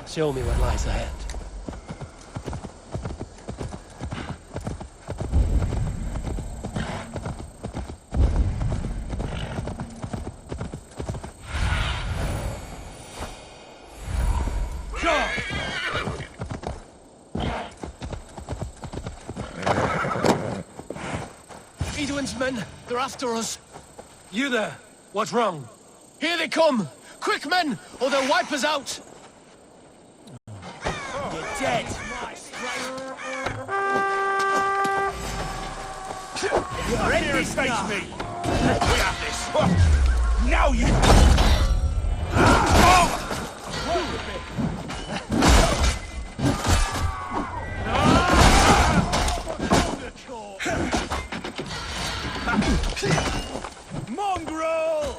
Show me what lies ahead. Edwin's men, they're after us. You there? What's wrong? Here they come! Quick, men, or they'll wipe us out! You're dead! You're ready to face me! We have this! Now you... Mongrel!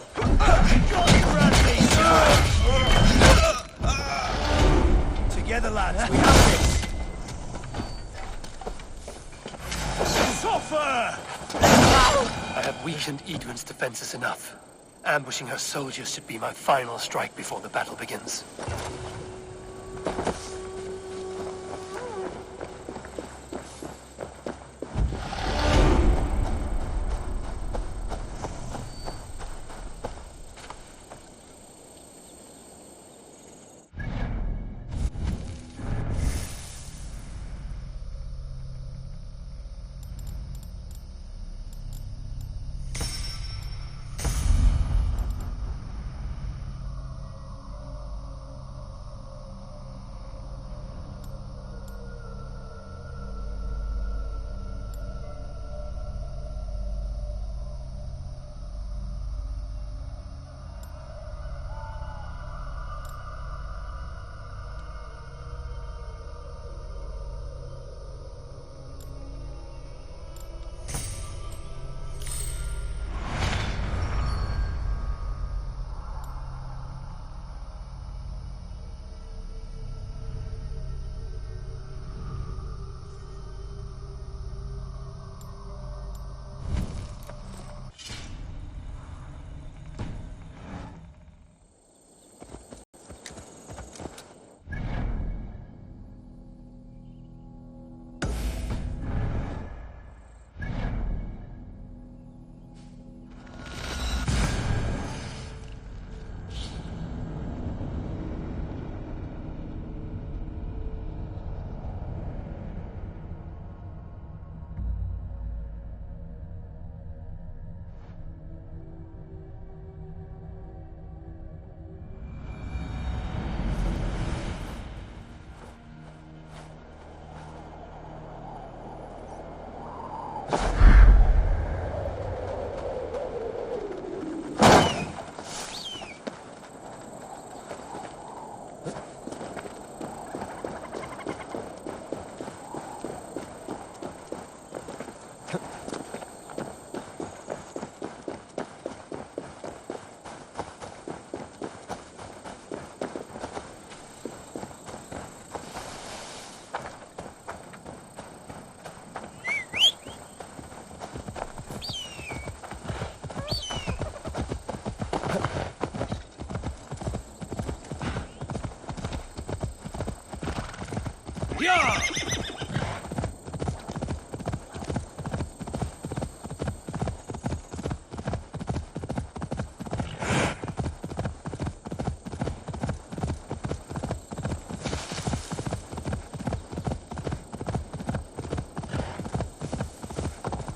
Together, lads, we have this! Suffer! I have weakened Edwin's defenses enough. Ambushing her soldiers should be my final strike before the battle begins.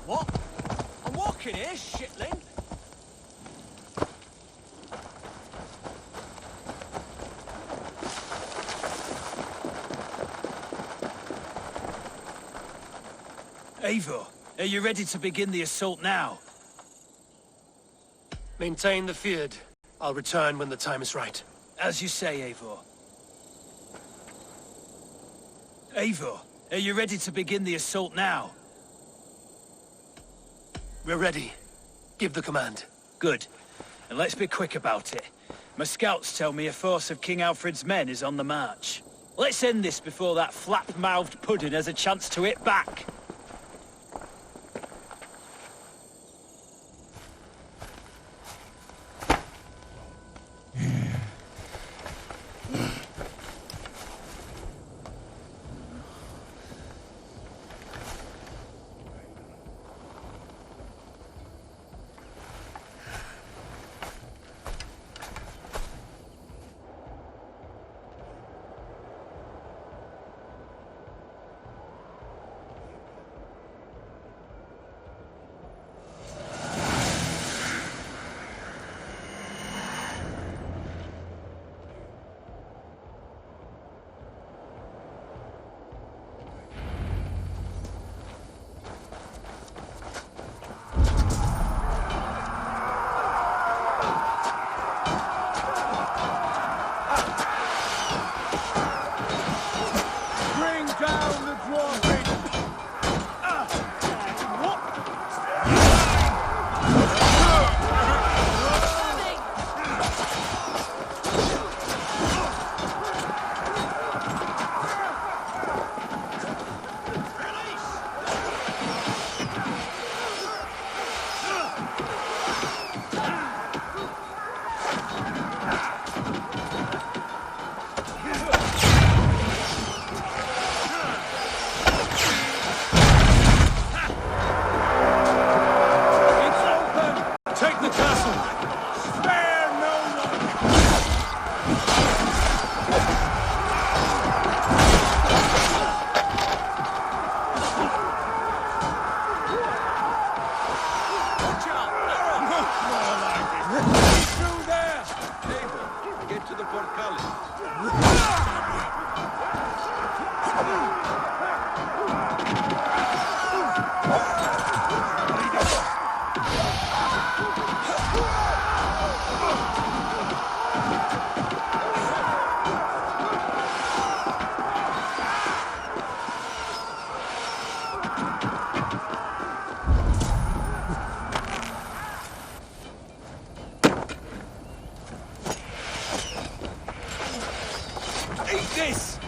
What? I'm walking here, shitling. Eivor, are you ready to begin the assault now? Maintain the feared. I'll return when the time is right. As you say, Eivor. Eivor, are you ready to begin the assault now? We're ready. Give the command. Good. And let's be quick about it. My scouts tell me a force of King Alfred's men is on the march. Let's end this before that flap-mouthed pudding has a chance to hit back. This!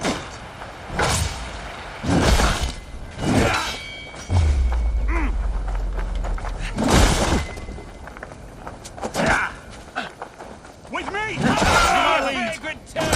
With me! Good turn!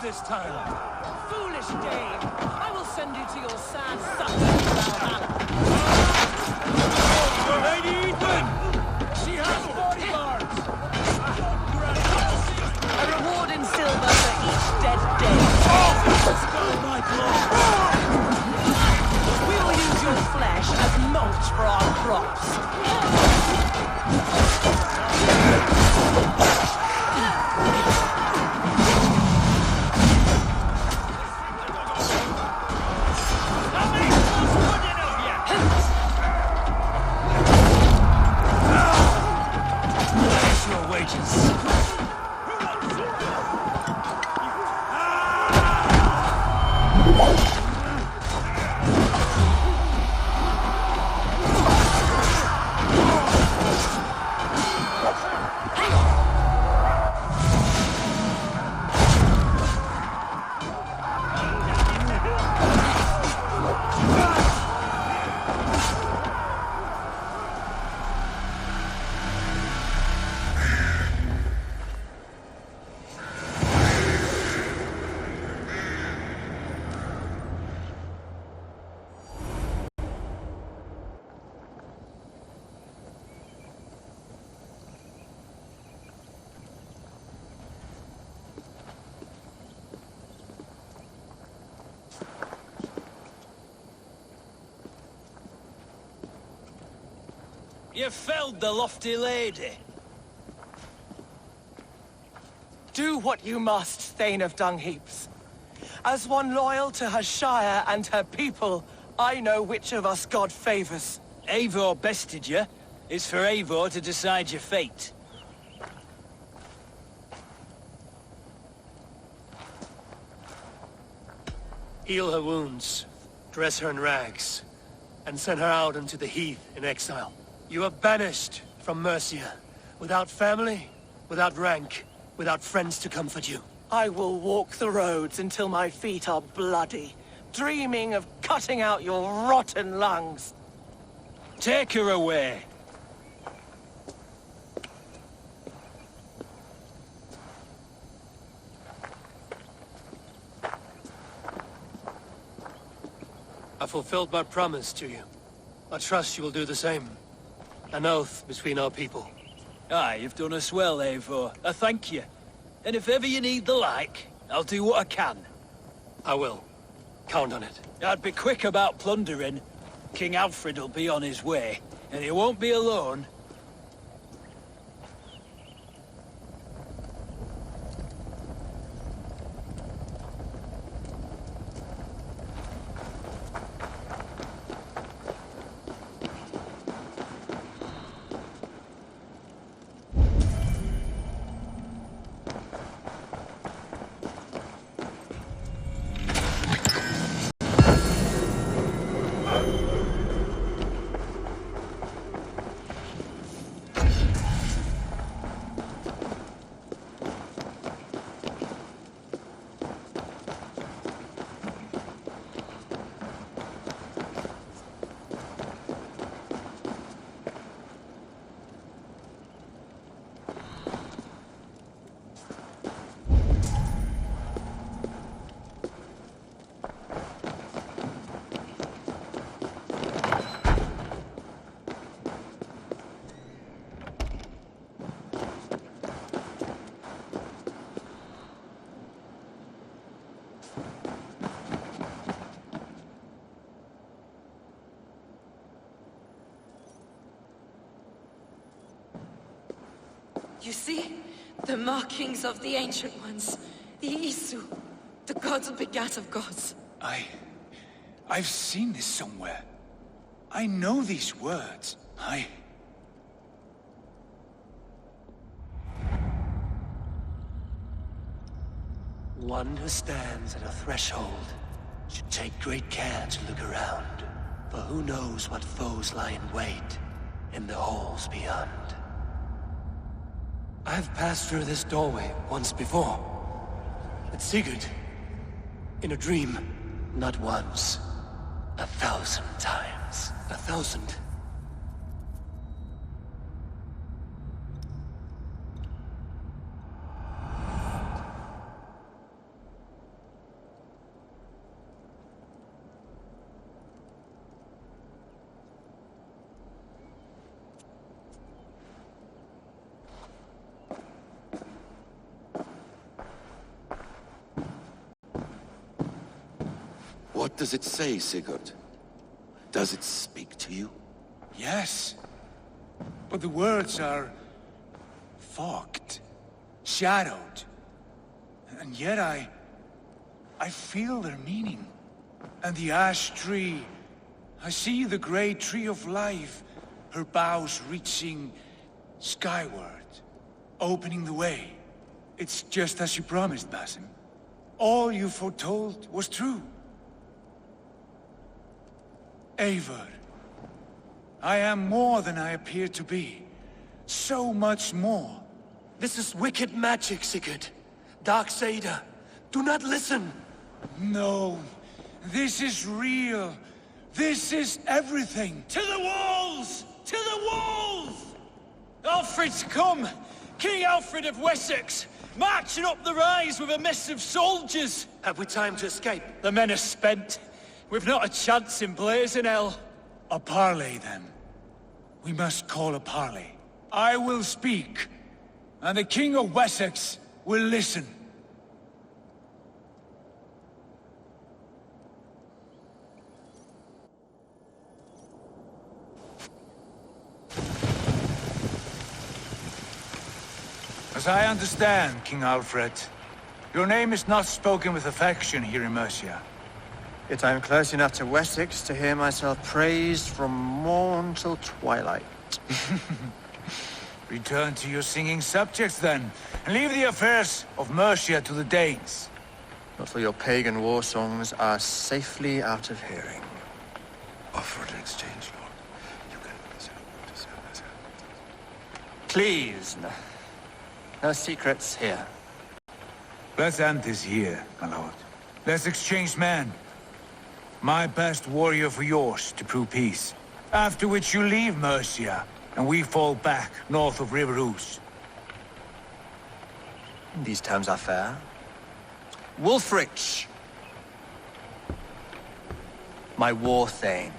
This time. Foolish Dane! I will send you to your sad suffering Valhalla. Lady Ethan! She has bodyguards! A reward in silver for each dead day. My blood! We will use your flesh as mulch for our crops. You felled the lofty lady. Do what you must, Thane of Dungheaps. As one loyal to her shire and her people, I know which of us God favors. Eivor bested you. It's for Eivor to decide your fate. Heal her wounds, dress her in rags, and send her out into the heath in exile. You are banished from Mercia, without family, without rank, without friends to comfort you. I will walk the roads until my feet are bloody, dreaming of cutting out your rotten lungs. Take her away. I fulfilled my promise to you. I trust you will do the same. An oath between our people. Aye, you've done us well, Eivor. I thank you. And if ever you need the like, I'll do what I can. I will. Count on it. I'd be quick about plundering. King Alfred will be on his way, and he won't be alone. You see? The markings of the Ancient Ones. The Isu. The gods begat of gods. I've seen this somewhere. I know these words. One who stands at a threshold should take great care to look around. For who knows what foes lie in wait in the halls beyond. I've passed through this doorway once before. With Sigurd. In a dream. Not once. 1,000 times. 1,000. What does it say, Sigurd? Does it speak to you? Yes. But the words are... fogged. Shadowed. And yet I feel their meaning. And the ash tree... I see the great tree of life, her boughs reaching skyward, opening the way. It's just as you promised, Basim. All you foretold was true. Eivor, I am more than I appear to be. So much more. This is wicked magic, Sigurd. Darksader. Do not listen. No, this is real. This is everything. To the walls! To the walls! Alfred's come! King Alfred of Wessex! Marching up the rise with a mess of soldiers! Have we time to escape? The men are spent. We've not a chance in blazing hell. A parley, then. We must call a parley. I will speak, and the King of Wessex will listen. As I understand, King Alfred, your name is not spoken with affection here in Mercia. Yet I am close enough to Wessex to hear myself praised from morn till twilight. Return to your singing subjects, then, and leave the affairs of Mercia to the Danes. Not till your pagan war songs are safely out of hearing. Offer an exchange, Lord. You can... Please, no secrets here. Let's end this here, my lord. Let's exchange men. My best warrior for yours to prove peace. After which you leave Mercia, and we fall back north of River Ouse. These terms are fair. Wulfrich! My war thane.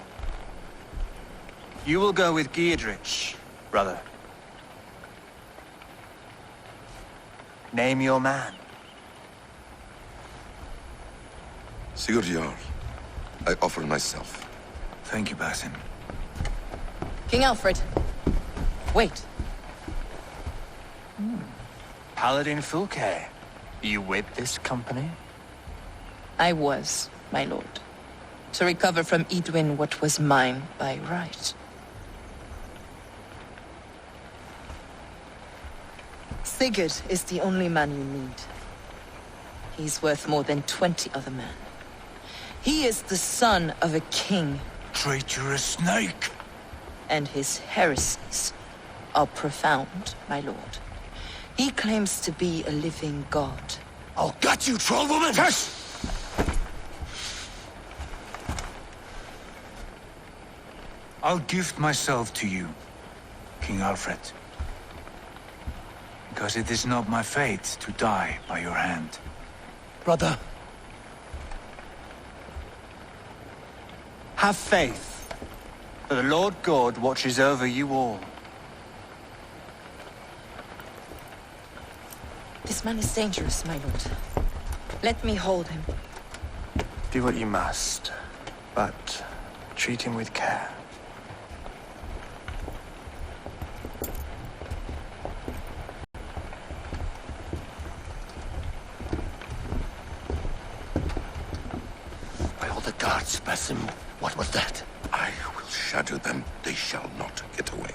You will go with Geodrich, brother. Name your man. Sigurd Jarl, I offer myself. Thank you, Basin. King Alfred. Wait. Paladin Fulke. You with this company? I was, my lord. To recover from Edwin what was mine by right. Sigurd is the only man you need. He's worth more than 20 other men. He is the son of a king. Traitorous snake! And his heresies are profound, my lord. He claims to be a living god. I'll gut you, troll woman! Tush! I'll gift myself to you, King Alfred. Because it is not my fate to die by your hand. Brother, Have faith, for the Lord God watches over you all. This man is dangerous, my lord. Let me hold him. Do what you must, but treat him with care. by all the gods, Basim, what was that? I will shatter them. They shall not get away.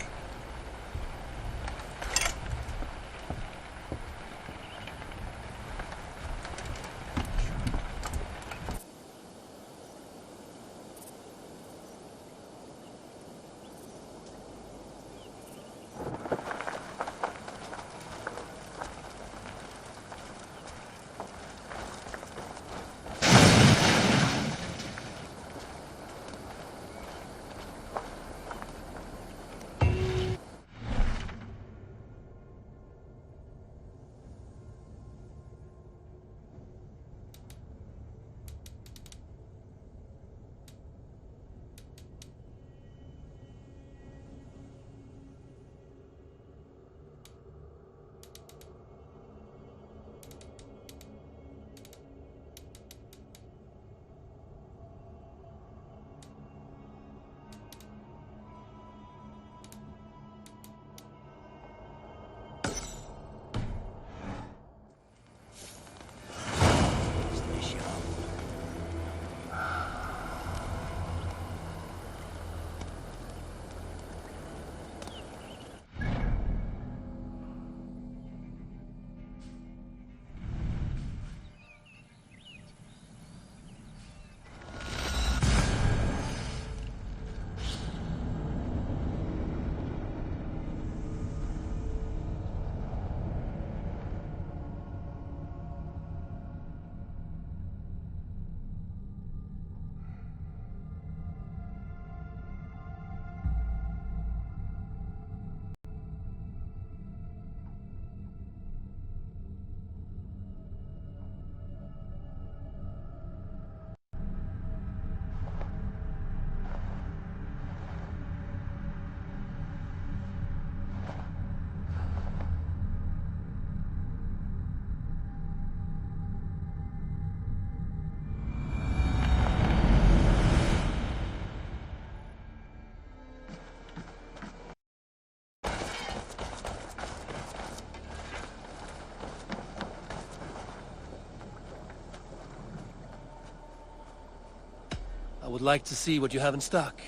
would like to see what you have in stock.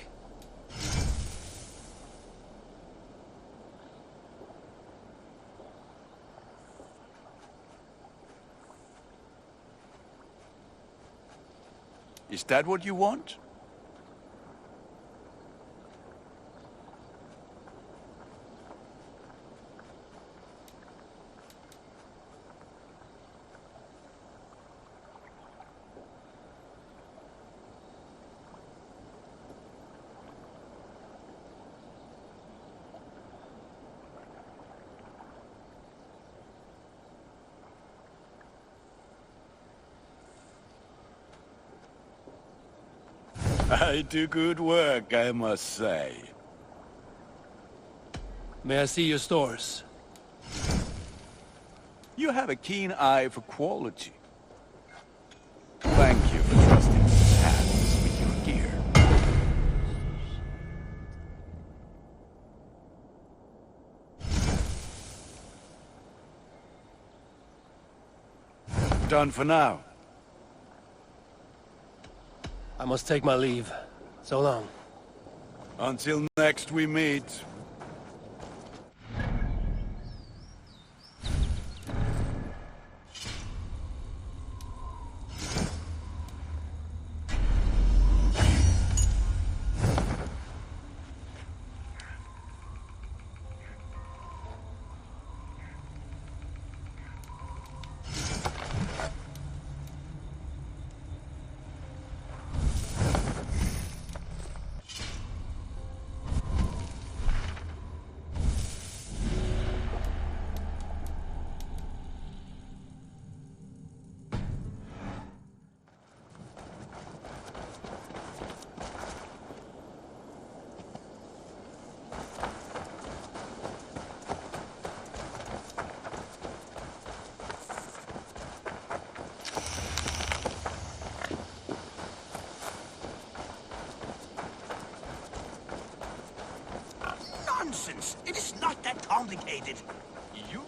Is that what you want? I do good work, I must say. May I see your stores? You have a keen eye for quality. Thank you for trusting these hands with your gear. Done for now. I must take my leave. So long. Until next we meet. Nonsense! It is not that complicated. You...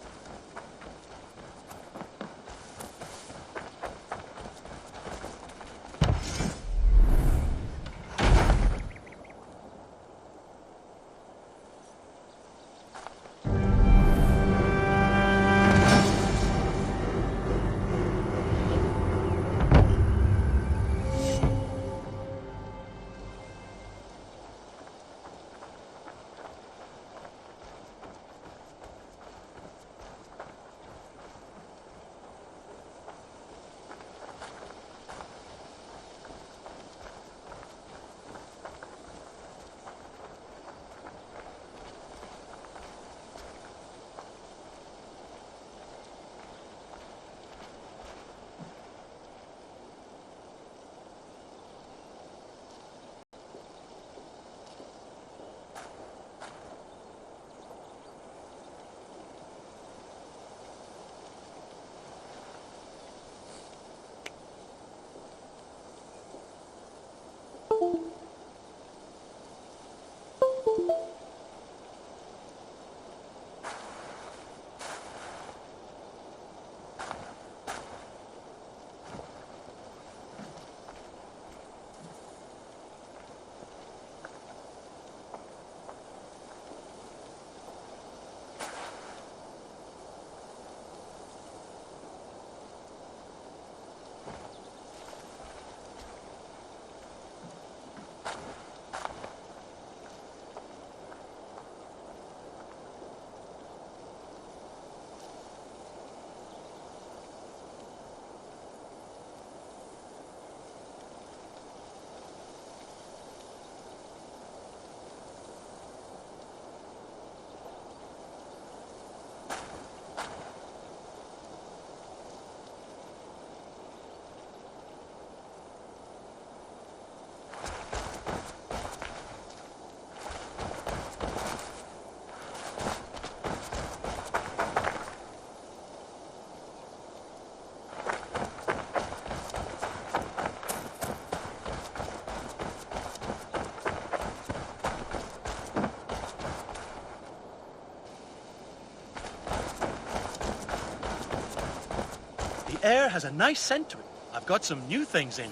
The air has a nice scent to it. I've got some new things in.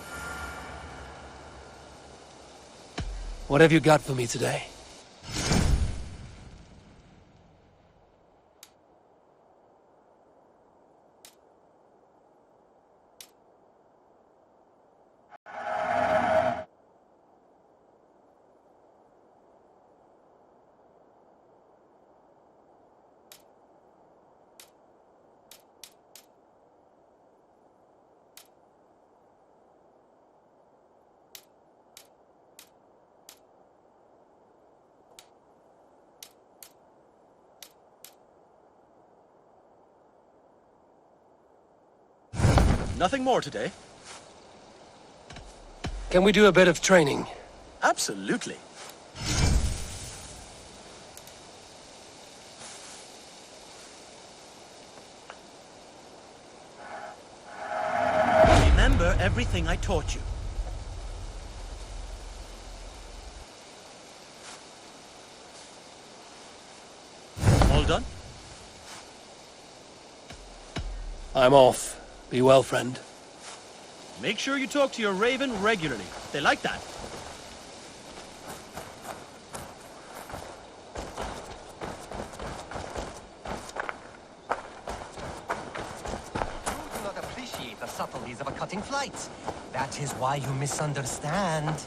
What have you got for me today? Nothing more today? Can we do a bit of training? Absolutely. Remember everything I taught you. All done? I'm off. Be well, friend. Make sure you talk to your raven regularly. They like that. You do not appreciate the subtleties of a cutting flight. That is why you misunderstand.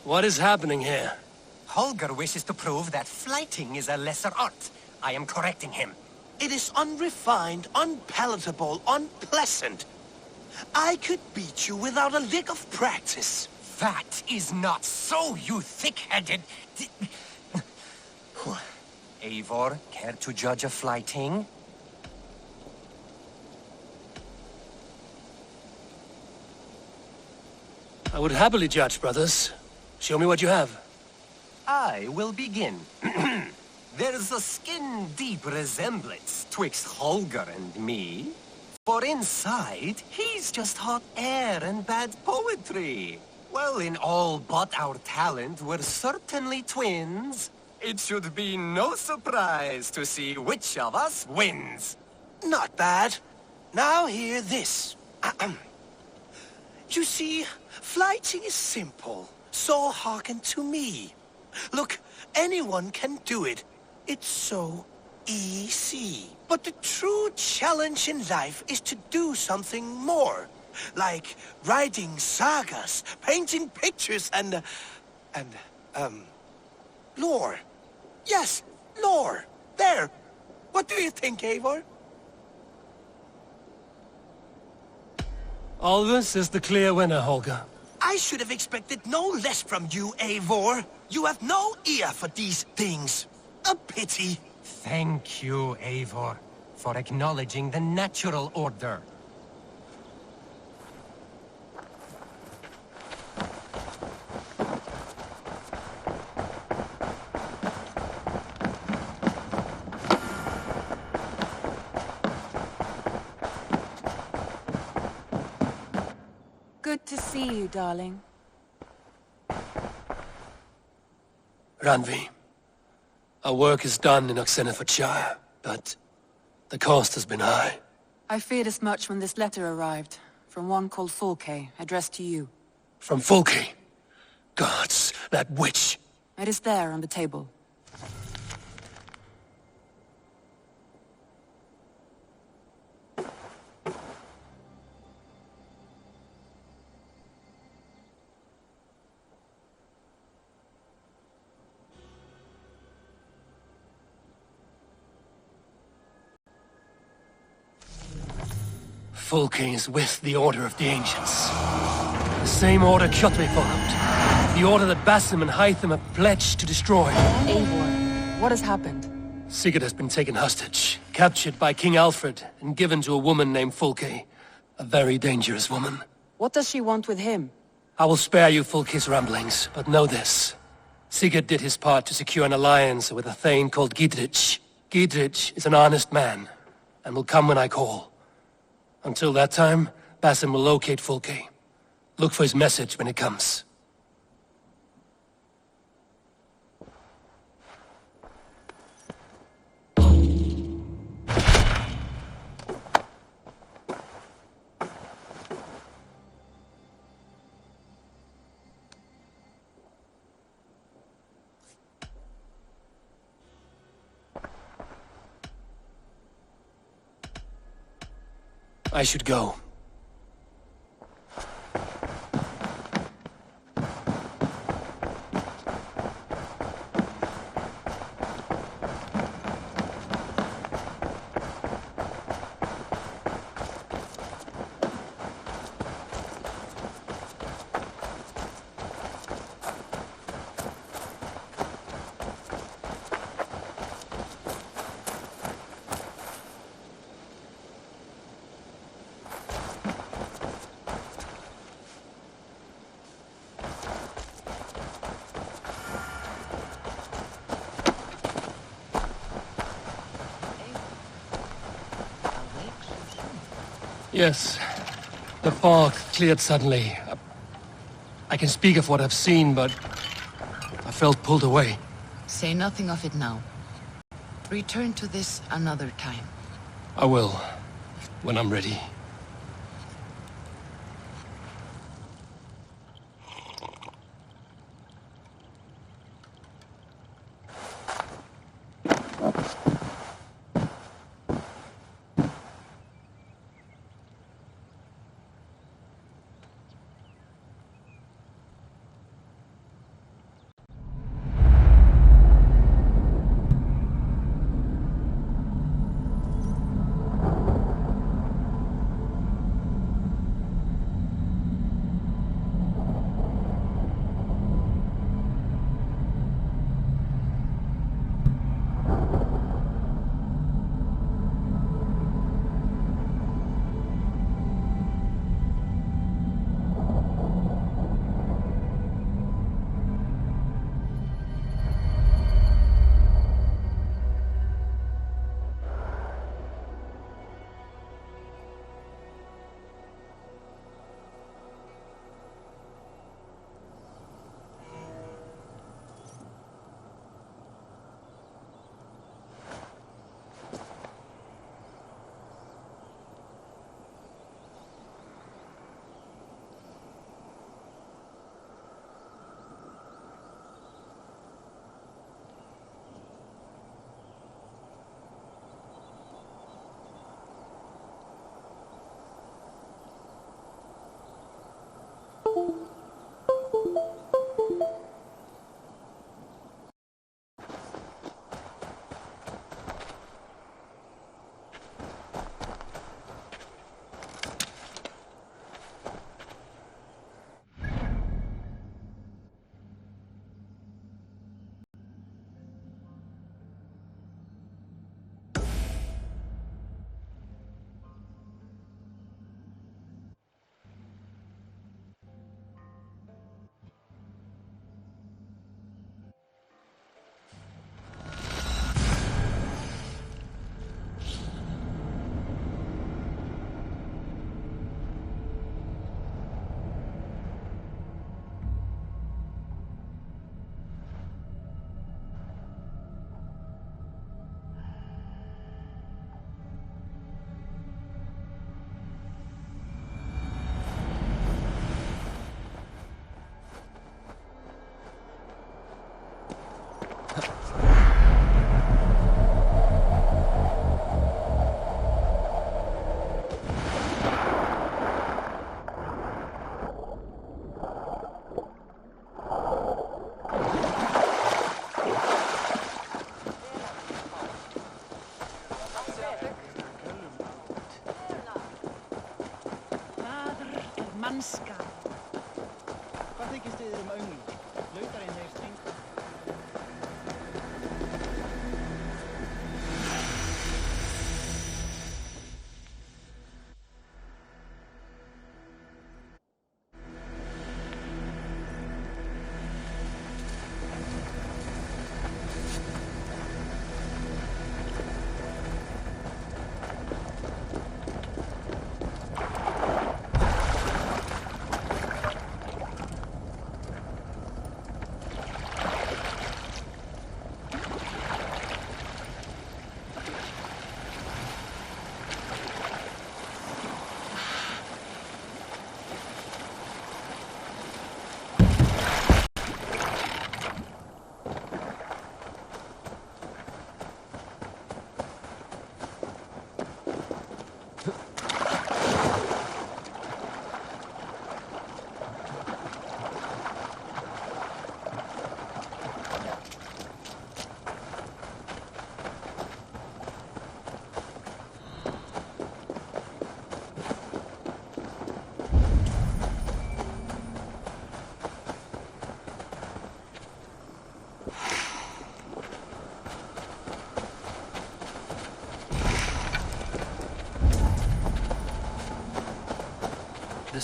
What is happening here? Holger wishes to prove that flighting is a lesser art. I am correcting him. It is unrefined, unpalatable, unpleasant. I could beat you without a lick of practice. That is not so, you thick-headed... Eivor, care to judge a flighting? I would happily judge, brothers. Show me what you have. I will begin. There's a skin-deep resemblance twixt Holger and me. For inside, he's just hot air and bad poetry. Well, in all but our talent, we're certainly twins. It should be no surprise to see which of us wins. Not bad. Now hear this. You see, flighting is simple, so hearken to me. Look, anyone can do it. It's so easy. But the true challenge in life is to do something more. Like writing sagas, painting pictures, and lore. Yes, lore. There. What do you think, Eivor? Alvis is the clear winner, Holger. I should have expected no less from you, Eivor. You have no ear for these things. A pity. Thank you, Eivor, for acknowledging the natural order. Good to see you, darling. Randvi, our work is done in Oxenfordshire, but the cost has been high. I feared as much when this letter arrived, from one called Fulke, addressed to you. From Fulke? Gods, that witch! It is there on the table. Fulke is with the Order of the Ancients. The same order Kjotve followed. The order that Basim and Hytham have pledged to destroy. Eivor, what has happened? Sigurd has been taken hostage, captured by King Alfred, and given to a woman named Fulke. A very dangerous woman. What does she want with him? I will spare you Fulke's ramblings, but know this. Sigurd did his part to secure an alliance with a thane called Gidrich. Gidrich is an honest man, and will come when I call. Until that time, Basim will locate Fulke. Look for his message when it comes. I should go. Yes. The fog cleared suddenly. I can speak of what I've seen, but I felt pulled away. Say nothing of it now. Return to this another time. I will, when I'm ready.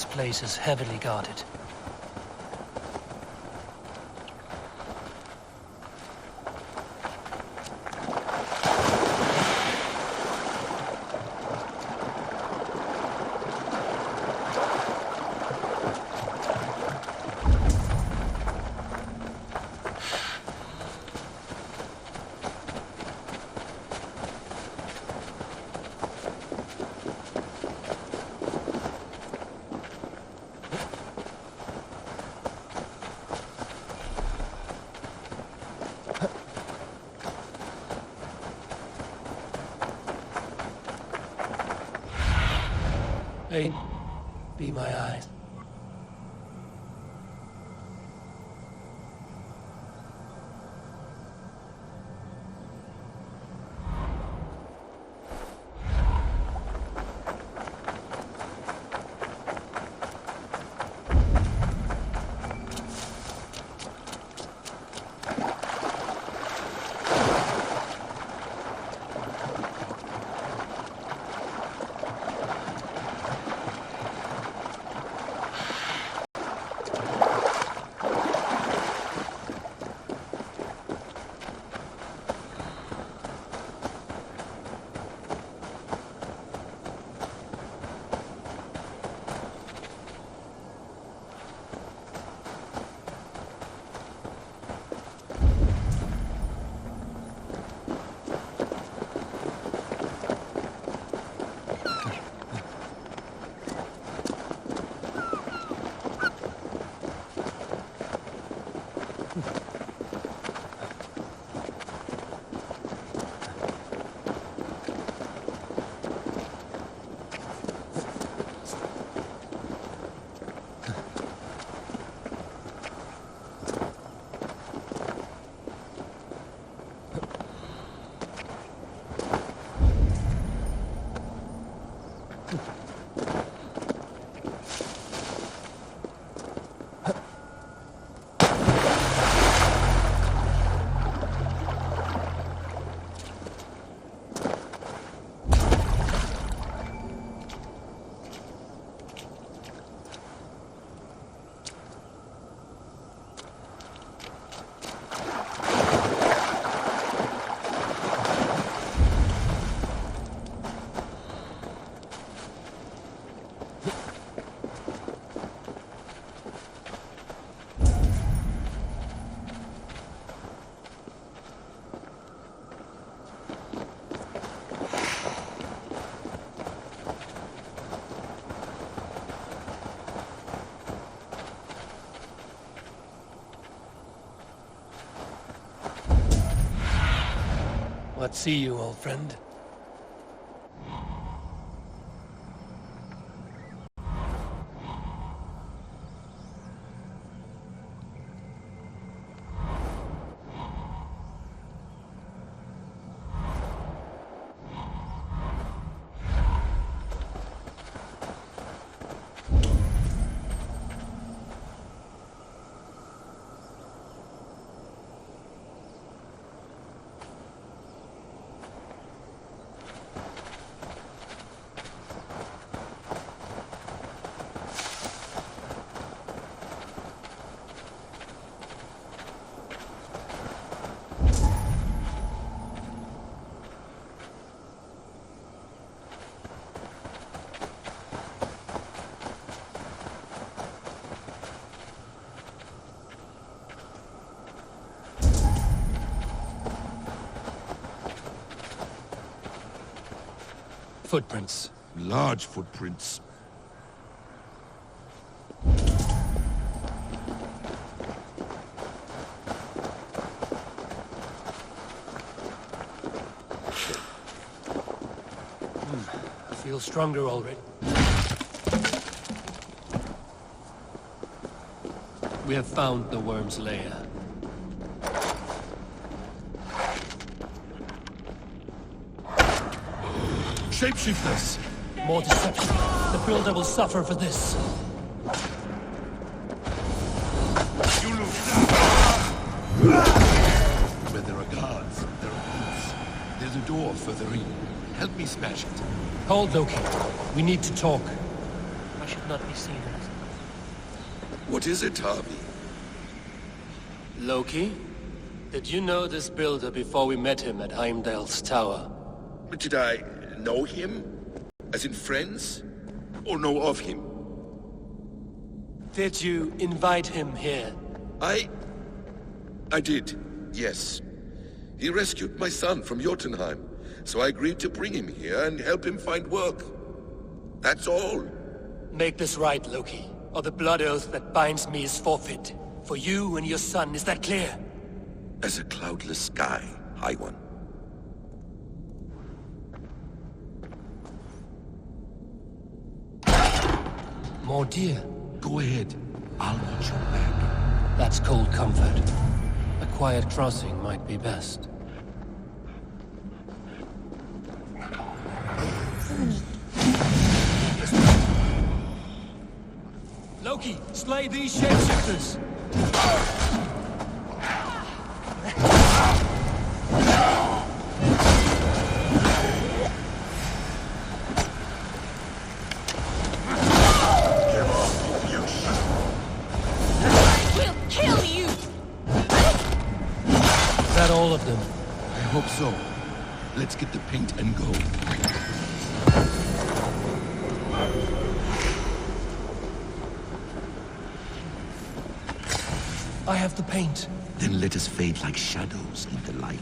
This place is heavily guarded. Hey, be my eyes. What see you, old friend? Footprints. Large footprints. I feel stronger already. We have found the worm's lair. Shapeshifters! More deception. The builder will suffer for this. Where there are guards, there are boots. There's a door further in. Help me smash it. Hold, Loki. We need to talk. You should not be seen in it. What is it, Harvey? Loki? Did you know this builder before we met him at Heimdall's tower? Did I know him? As in friends? Or know of him? Did you invite him here? I did, yes. He rescued my son from Jotunheim, so I agreed to bring him here and help him find work. That's all. Make this right, Loki, or the blood oath that binds me is forfeit. For you and your son, is that clear? As a cloudless sky, High One. More deer. Go ahead. I'll watch your back. That's cold comfort. A quiet crossing might be best. Loki, slay these shapeshifters! All of them. I hope so. Let's get the paint and go. I have the paint. Then let us fade like shadows in the light.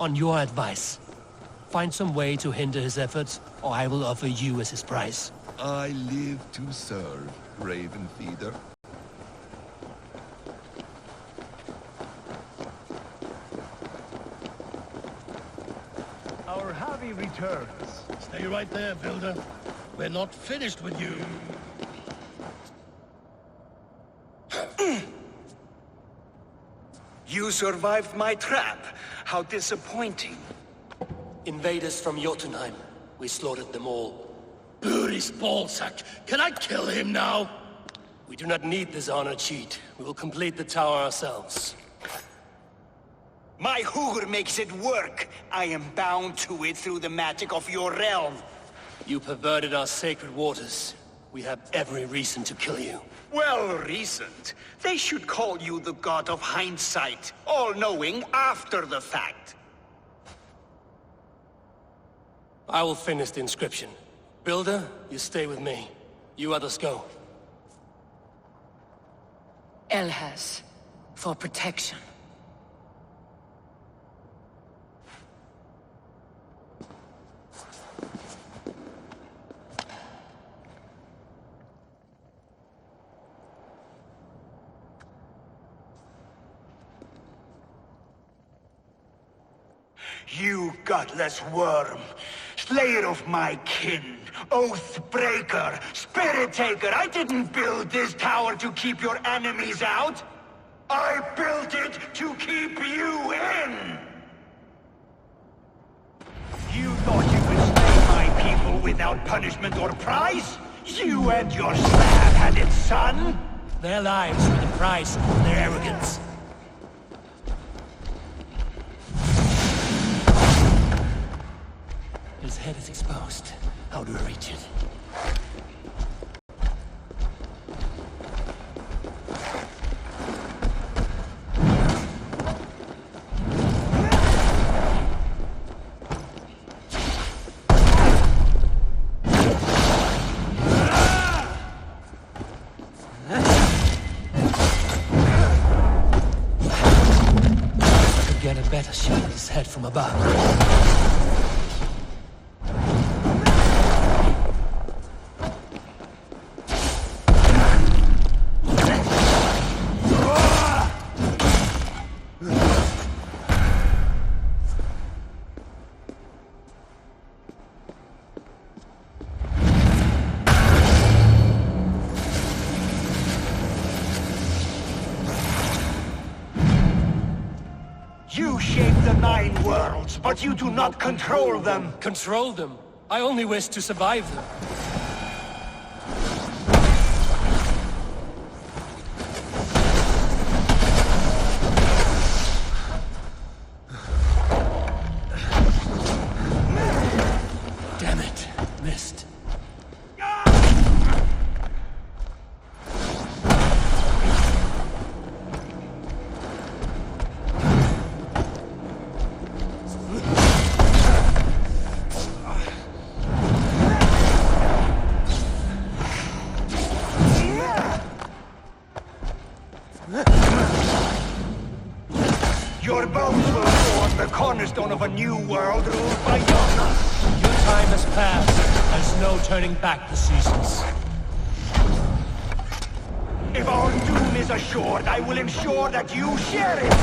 On your advice, find some way to hinder his efforts, or I will offer you as his prize. I live to serve, Raven Feeder. Our Harvey returns. Stay right there, Builder. We're not finished with you. You survived my trap. How disappointing. Invaders from Jotunheim. We slaughtered them all. Booty's ballsack. Can I kill him now? We do not need this honor cheat. We will complete the tower ourselves. My Hugr makes it work. I am bound to it through the magic of your realm. You perverted our sacred waters. We have every reason to kill you. Well reasoned. They should call you the god of hindsight, all-knowing after the fact. I will finish the inscription. Builder, you stay with me. You others go. Elhas, for protection. You godless worm, slayer of my kin, oath breaker, spirit taker, I didn't build this tower to keep your enemies out. I built it to keep you in! You thought you could slay my people without punishment or prize? You and your slab-handed son? Their lives were the price of their arrogance. His head is exposed. How do I reach it? I could get a better shot at his head from above. You the 9 worlds, but you do not control them. Control them? I only wish to survive them. Damn it. Missed. Your bones will form the cornerstone of a new world ruled by Yona. Your time has passed. There's no turning back the seasons. If our doom is assured, I will ensure that you share it.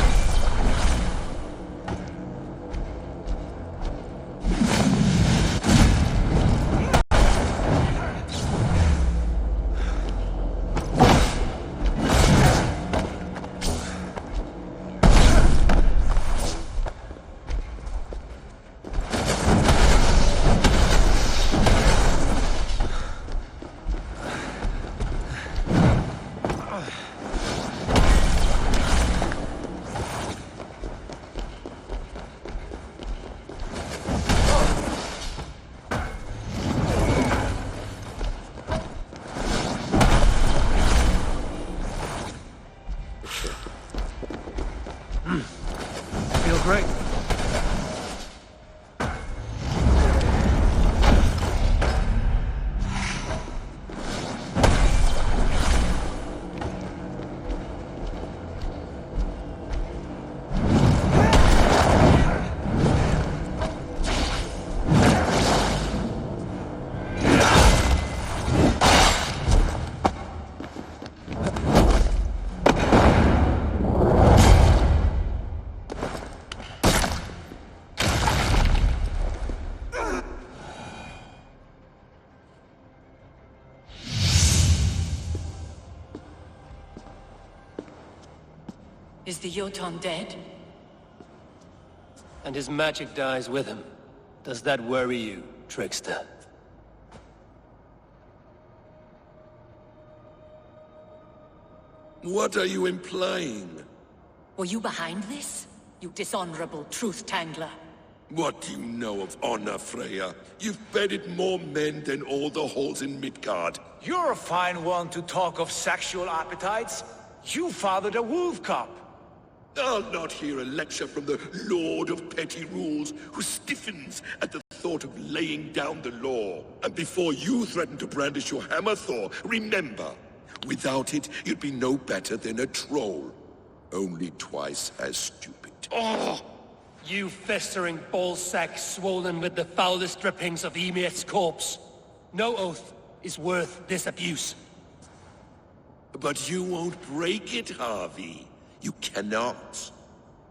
Feel great. Is the Jotun dead? And his magic dies with him. Does that worry you, trickster? What are you implying? Were you behind this? You dishonorable truth-tangler. What do you know of honor, Freya? You've bedded more men than all the halls in Midgard. You're a fine one to talk of sexual appetites. You fathered a wolf cub. I'll not hear a lecture from the Lord of Petty Rules, who stiffens at the thought of laying down the law. And before you threaten to brandish your hammer, Thor, remember, without it, you'd be no better than a troll. Only twice as stupid. Oh! You festering ballsack swollen with the foulest drippings of Ymir's corpse. No oath is worth this abuse. But you won't break it, Harvey. You cannot.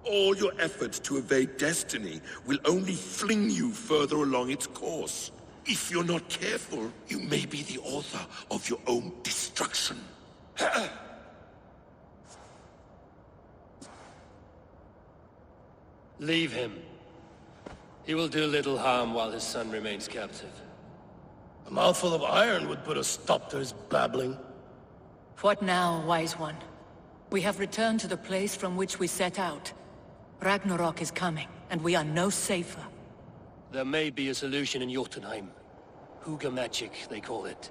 All your efforts to evade destiny will only fling you further along its course. If you're not careful, you may be the author of your own destruction. Leave him. He will do little harm while his son remains captive. A mouthful of iron would put a stop to his babbling. What now, wise one? We have returned to the place from which we set out. Ragnarok is coming, and we are no safer. There may be a solution in Jotunheim. Hugger magic, they call it.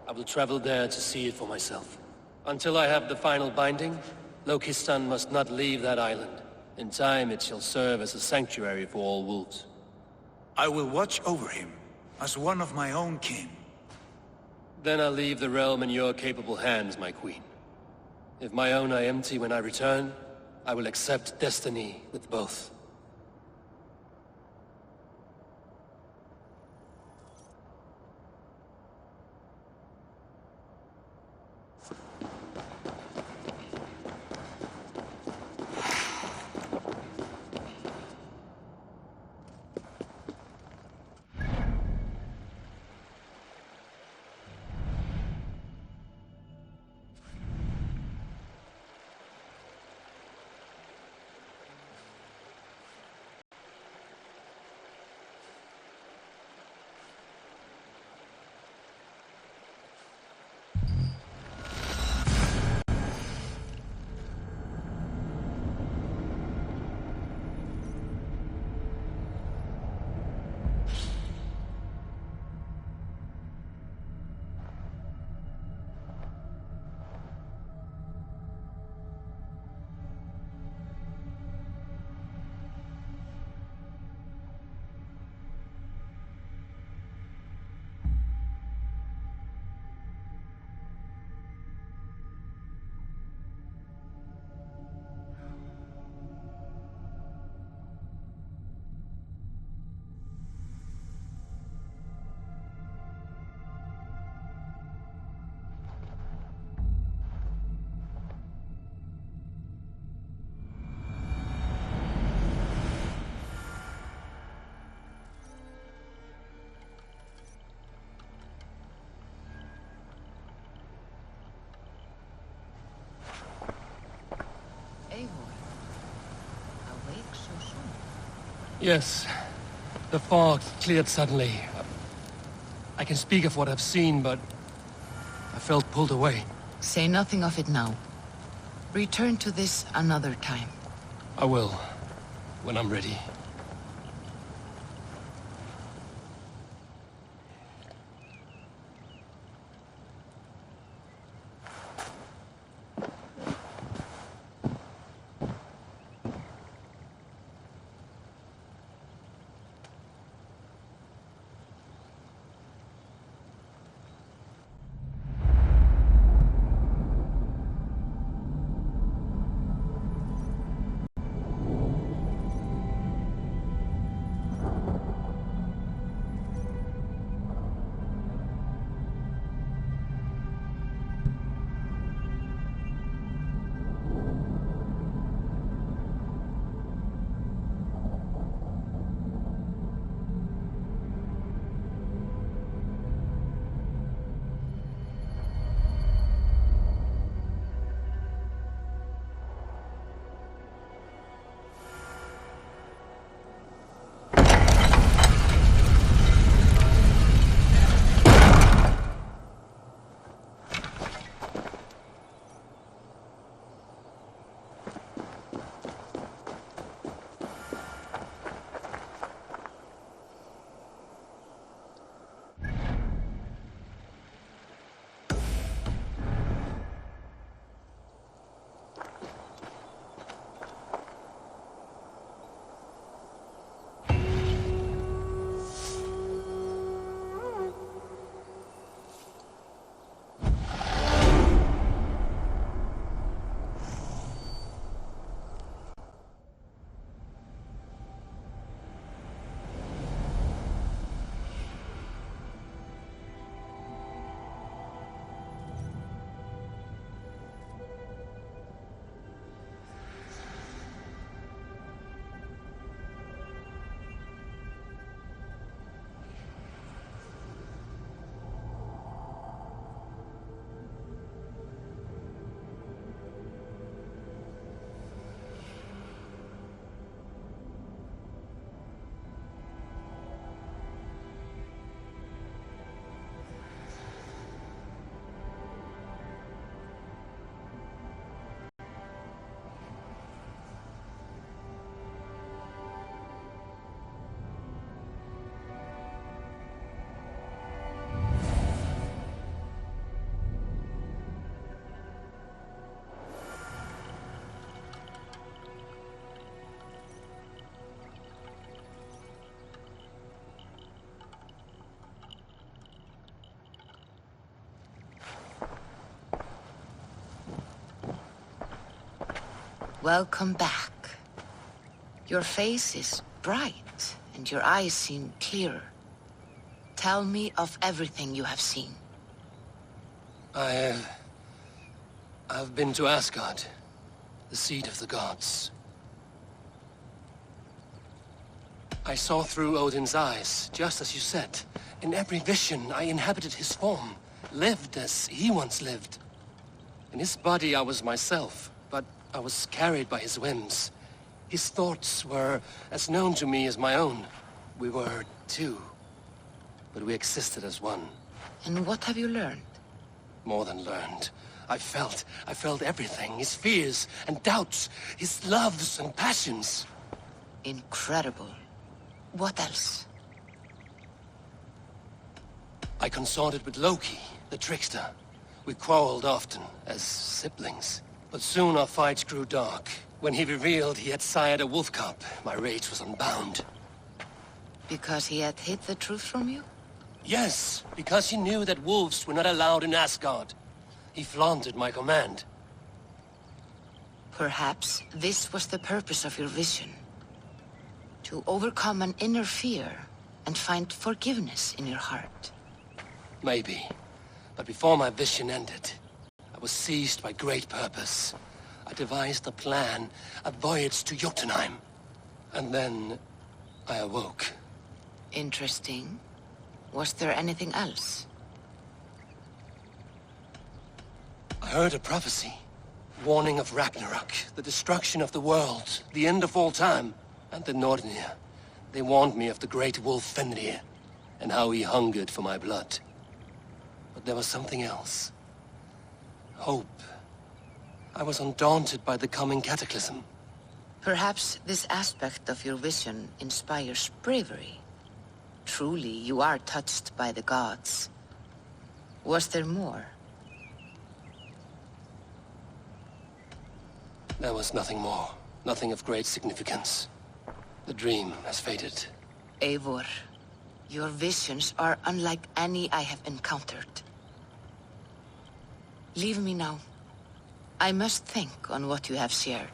I will travel there to see it for myself. Until I have the final binding, Loki's son must not leave that island. In time, it shall serve as a sanctuary for all wolves. I will watch over him, as one of my own kin. Then I'll leave the realm in your capable hands, my queen. If my own are empty when I return, I will accept destiny with both. Yes. The fog cleared suddenly. I can speak of what I've seen, but I felt pulled away. Say nothing of it now. Return to this another time. I will, when I'm ready. Welcome back. Your face is bright, and your eyes seem clearer. Tell me of everything you have seen. I've been to Asgard, the seat of the gods. I saw through Odin's eyes, just as you said. In every vision, I inhabited his form, lived as he once lived. In his body, I was myself, but I was carried by his whims. His thoughts were as known to me as my own. We were two, but we existed as one. And what have you learned? More than learned. I felt everything. His fears and doubts, his loves and passions. Incredible. What else? I consorted with Loki, the trickster. We quarreled often, as siblings. But soon our fights grew dark. When he revealed he had sired a wolf cub, my rage was unbound. Because he had hid the truth from you? Yes, because he knew that wolves were not allowed in Asgard. He flaunted my command. Perhaps this was the purpose of your vision. To overcome an inner fear and find forgiveness in your heart. Maybe. But before my vision ended, I was seized by great purpose. I devised a plan, a voyage to Jotunheim. And then I awoke. Interesting. Was there anything else? I heard a prophecy. Warning of Ragnarok, the destruction of the world, the end of all time. And the Nornir, They warned me of the great wolf Fenrir, and how he hungered for my blood. But there was something else. Hope. I was undaunted by the coming cataclysm. Perhaps this aspect of your vision inspires bravery. Truly, you are touched by the gods. Was there more? There was nothing more. Nothing of great significance. The dream has faded. Eivor, your visions are unlike any I have encountered. Leave me now. I must think on what you have shared.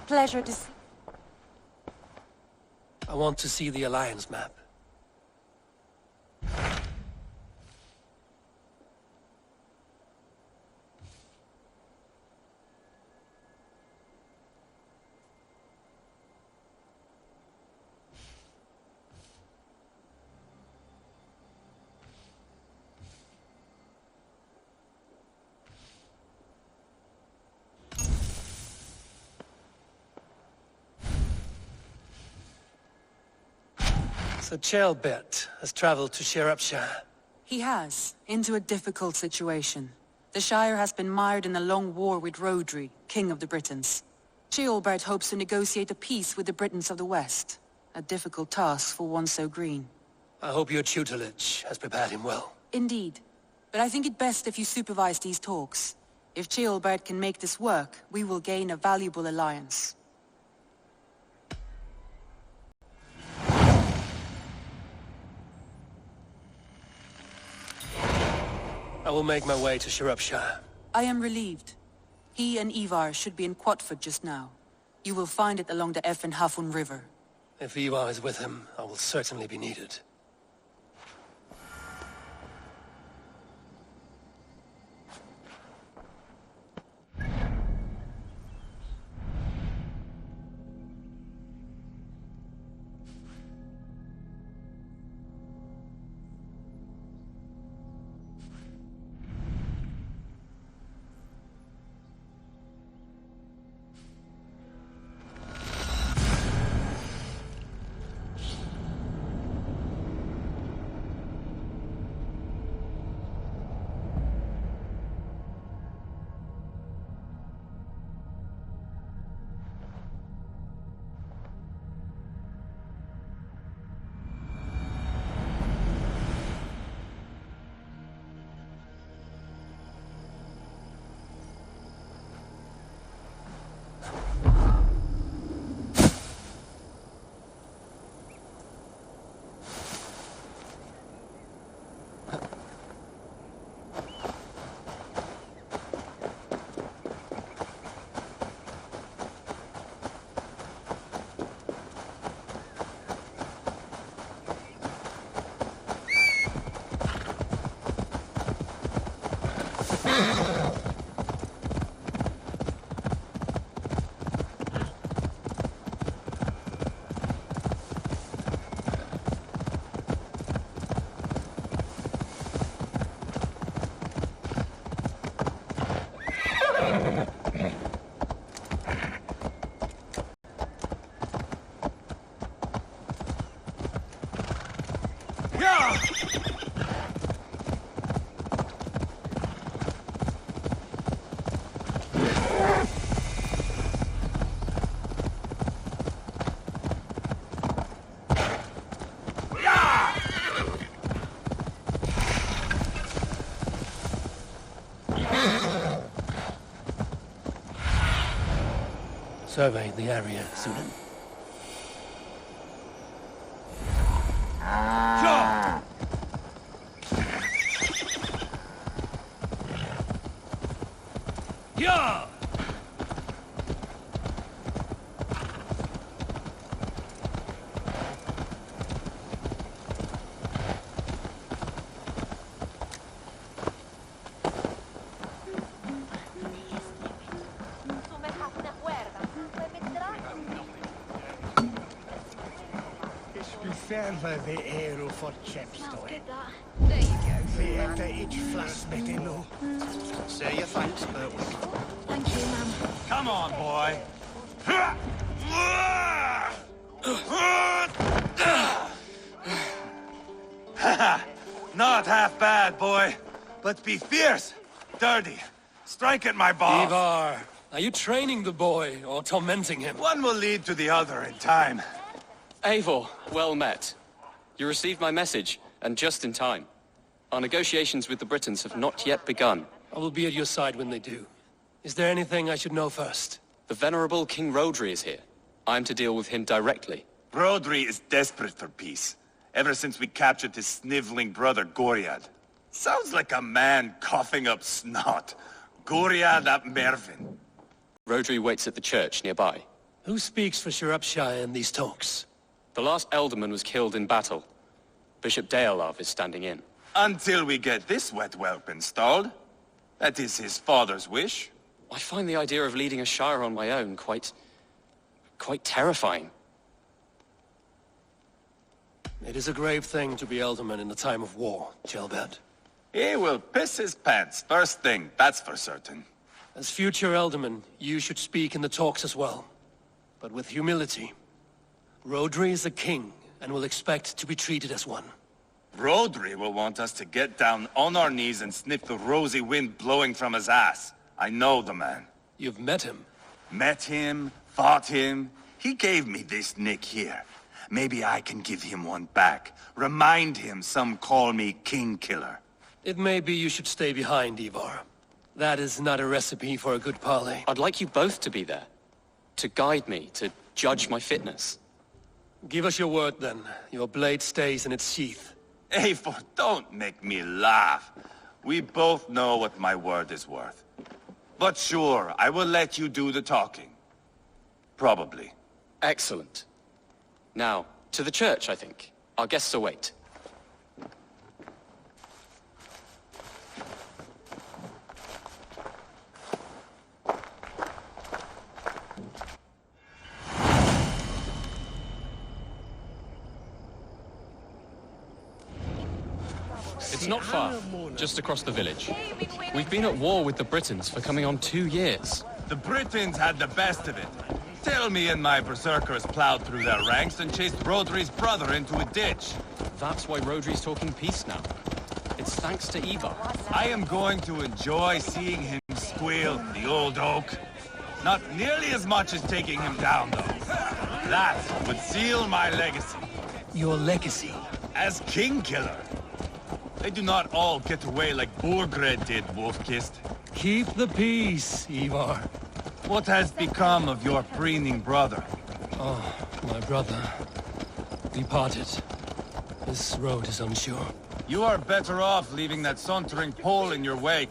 Pleasure to see. I want to see the Alliance map. So Ceolbert has traveled to Shropshire. He has, into a difficult situation. The Shire has been mired in a long war with Rhodri, King of the Britons. Ceolbert hopes to negotiate a peace with the Britons of the West. A difficult task for one so green. I hope your tutelage has prepared him well. Indeed. But I think it best if you supervise these talks. If Ceolbert can make this work, we will gain a valuable alliance. I will make my way to Shropshire. I am relieved. He and Ivar should be in Quatford just now. You will find it along the Effen Hafun River. If Ivar is with him, I will certainly be needed. Survey the area, Sunan. Yeah! Serve the aero for Chepstow. There you go. Theatre each flask low. Say your thanks, Berwick. Thank you, ma'am. Come on, boy. Not half bad, boy. But be fierce, dirty. Strike at my balls. Ivar, are you training the boy or tormenting him? One will lead to the other in time. Eivor, well met. You received my message, and just in time. Our negotiations with the Britons have not yet begun. I will be at your side when they do. Is there anything I should know first? The venerable King Rodri is here. I am to deal with him directly. Rodri is desperate for peace, ever since we captured his sniveling brother Goriad. Sounds like a man coughing up snot. Goriad ap Mervin. Rodri waits at the church nearby. Who speaks for Shropshire in these talks? The last Elderman was killed in battle. Bishop Deolav is standing in. Until we get this wet whelp installed. That is his father's wish. I find the idea of leading a shire on my own quite terrifying. It is a grave thing to be Elderman in the time of war, Gelbert. He will piss his pants, first thing, that's for certain. As future Elderman, you should speak in the talks as well. But with humility. Rodri is a king, and will expect to be treated as one. Rodri will want us to get down on our knees and sniff the rosy wind blowing from his ass. I know the man. You've met him? Met him, fought him. He gave me this nick here. Maybe I can give him one back. Remind him some call me King Killer. It may be you should stay behind, Ivar. That is not a recipe for a good parley. I'd like you both to be there. To guide me, to judge my fitness. Give us your word, then. Your blade stays in its sheath. Eivor, don't make me laugh. We both know what my word is worth. But sure, I will let you do the talking. Probably. Excellent. Now, to the church, I think. Our guests await. It's not far, just across the village. We've been at war with the Britons for coming on 2 years. The Britons had the best of it. Tell me and my berserkers plowed through their ranks and chased Rodri's brother into a ditch. That's why Rodri's talking peace now. It's thanks to Ivar. I am going to enjoy seeing him squeal, the old oak. Not nearly as much as taking him down, though. That would seal my legacy. Your legacy? As King Killer. They do not all get away like Borgred did, Wolf-Kissed. Keep the peace, Ivar. What has become of your preening brother? Oh, my brother. Departed. This road is unsure. You are better off leaving that sauntering Pole in your wake.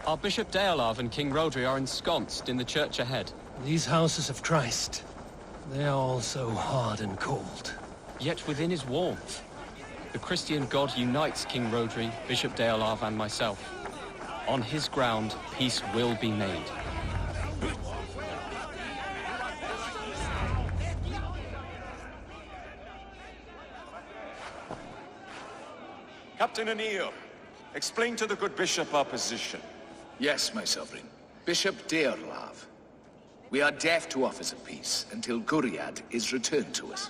Our Bishop Deolav and King Rodri are ensconced in the church ahead. These houses of Christ, they are all so hard and cold. Yet within is warmth. The Christian God unites King Rodri, Bishop Deolav, and myself. On his ground, peace will be made. Captain Anil, explain to the good bishop our position. Yes, my sovereign. Bishop Deolav. We are deaf to offers of peace until Guriad is returned to us.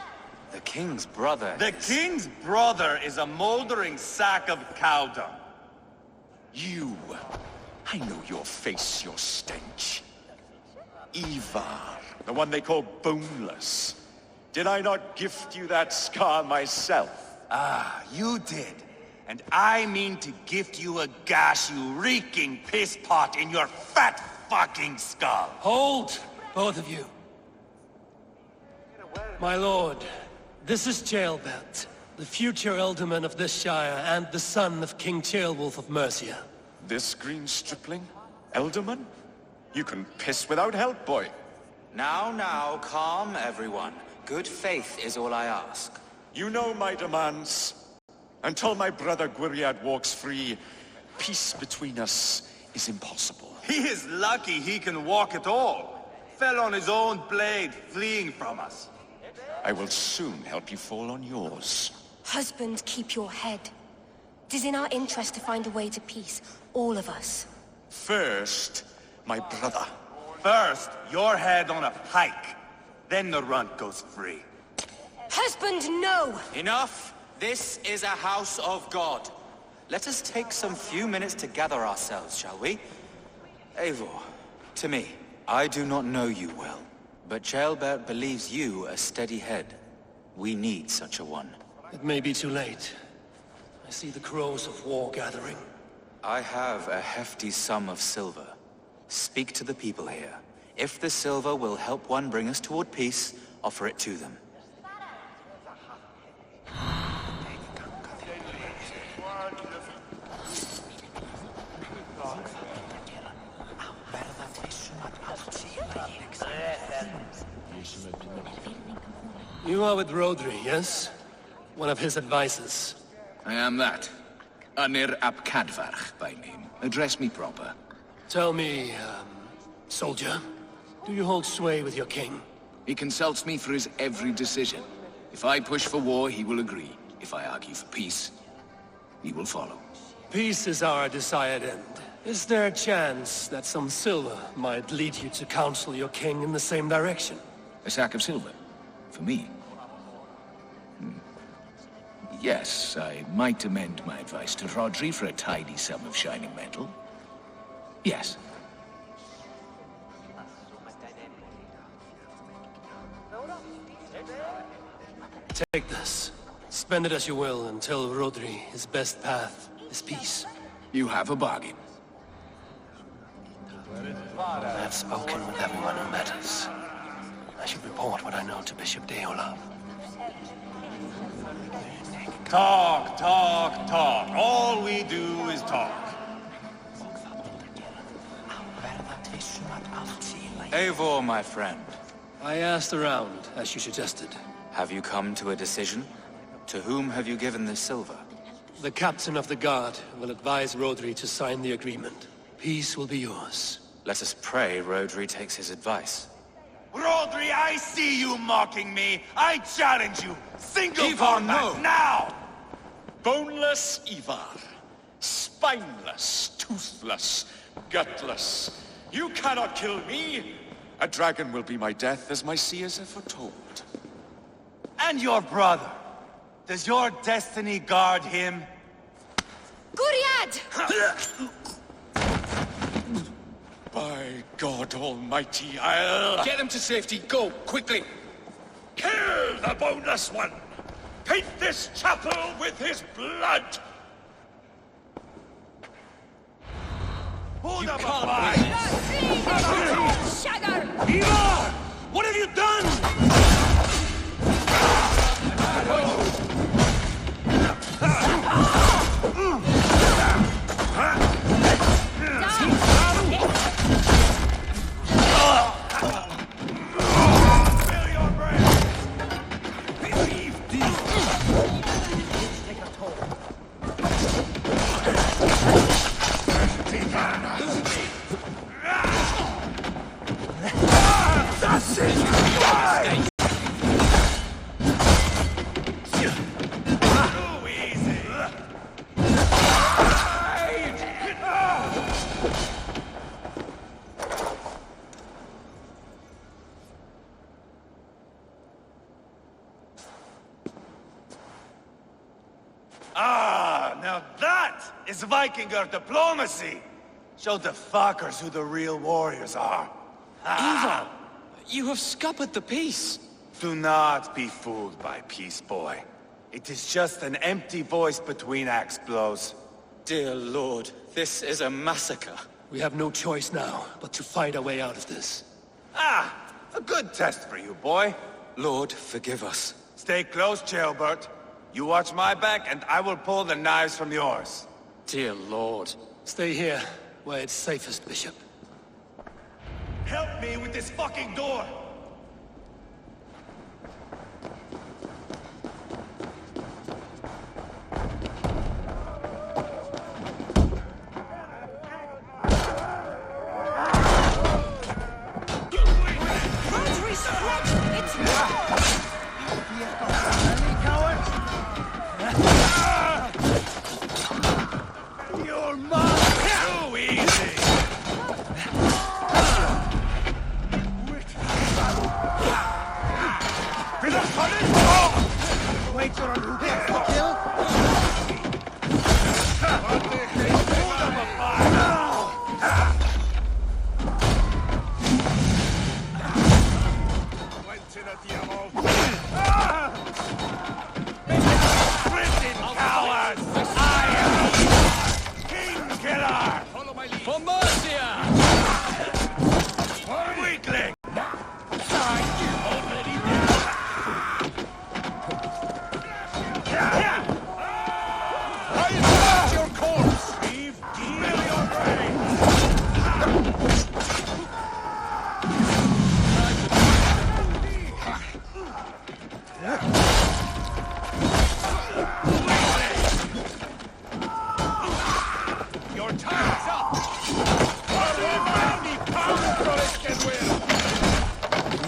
The king's brother. The king's brother is a moldering sack of cow dung. You. I know your face, your stench. Ivar, the one they call Boneless. Did I not gift you that scar myself? Ah, you did. And I mean to gift you a gash, you reeking piss pot in your fat fucking skull. Hold, both of you. My lord, this is Jailbert, the future alderman of this shire and the son of King Ceolwulf of Mercia. This green stripling? Elderman? You can piss without help, boy. Now, calm everyone. Good faith is all I ask. You know my demands. Until my brother Guriad walks free, peace between us is impossible. He is lucky he can walk at all. Fell on his own blade, fleeing from us. I will soon help you fall on yours. Husband, keep your head. It is in our interest to find a way to peace, all of us. First, my brother. First, your head on a pike. Then the runt goes free. Husband, no! Enough! This is a house of God. Let us take some few minutes to gather ourselves, shall we? Eivor, to me, I do not know you well, but Ceolbert believes you a steady head. We need such a one. It may be too late. I see the crows of war gathering. I have a hefty sum of silver. Speak to the people here. If the silver will help one bring us toward peace, offer it to them. You are with Rodri, yes? One of his advisors. I am that. Anir ap Cadfarch by name. Address me proper. Tell me, soldier, do you hold sway with your king? He consults me for his every decision. If I push for war, he will agree. If I argue for peace, he will follow. Peace is our desired end. Is there a chance that some silver might lead you to counsel your king in the same direction? A sack of silver? For me? Yes, I might amend my advice to Rodri for a tidy sum of shining metal. Yes. Take this. Spend it as you will until Rodri, his best path is peace. You have a bargain. I have spoken with everyone who matters. I should report what I know to Bishop Deolav. Talk, talk, talk. All we do is talk. Eivor, my friend. I asked around, as you suggested. Have you come to a decision? To whom have you given this silver? The captain of the guard will advise Rodri to sign the agreement. Peace will be yours. Let us pray Rodri takes his advice. Rodri, I see you mocking me. I challenge you. Single Ivar, combat no. now! Boneless Ivar. Spineless, toothless, gutless. You cannot kill me. A dragon will be my death, as my seers have foretold. And your brother. Does your destiny guard him? Guriad! By God Almighty, I'll... Get him to safety. Go, quickly. Kill the boneless one! Paint this chapel with his blood! You can't Ivar! What have you done? Now that is Vikinger diplomacy! Show the fuckers who the real warriors are. Ivar! You have scuppered the peace! Do not be fooled by peace, boy. It is just an empty voice between axe blows. Dear Lord, this is a massacre. We have no choice now, but to find our way out of this. Ah! A good test for you, boy. Lord, forgive us. Stay close, Jailbert. You watch my back, and I will pull the knives from yours. Dear Lord. Stay here, where it's safest, Bishop. Help me with this fucking door! You're mine! Too easy! Wait on who gets the kill? For Mercia! Weakling! Your corpse! Your time's up!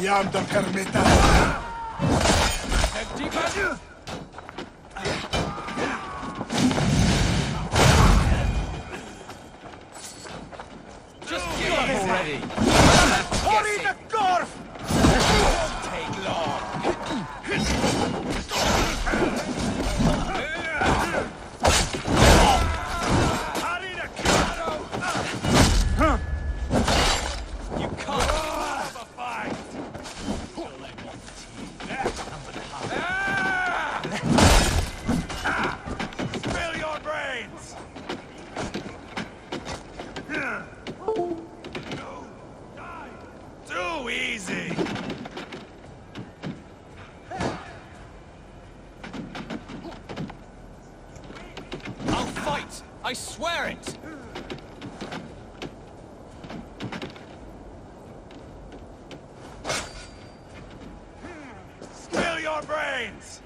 Jam da permetta! Just give up already! Hurry the Gorf! Won't take long! Hurry the Grotto! You can't! Have a fight! Spill your brains! Too easy! I'll fight! I swear it! Spill your brains!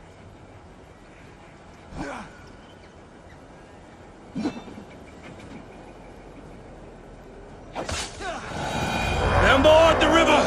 Down board the river!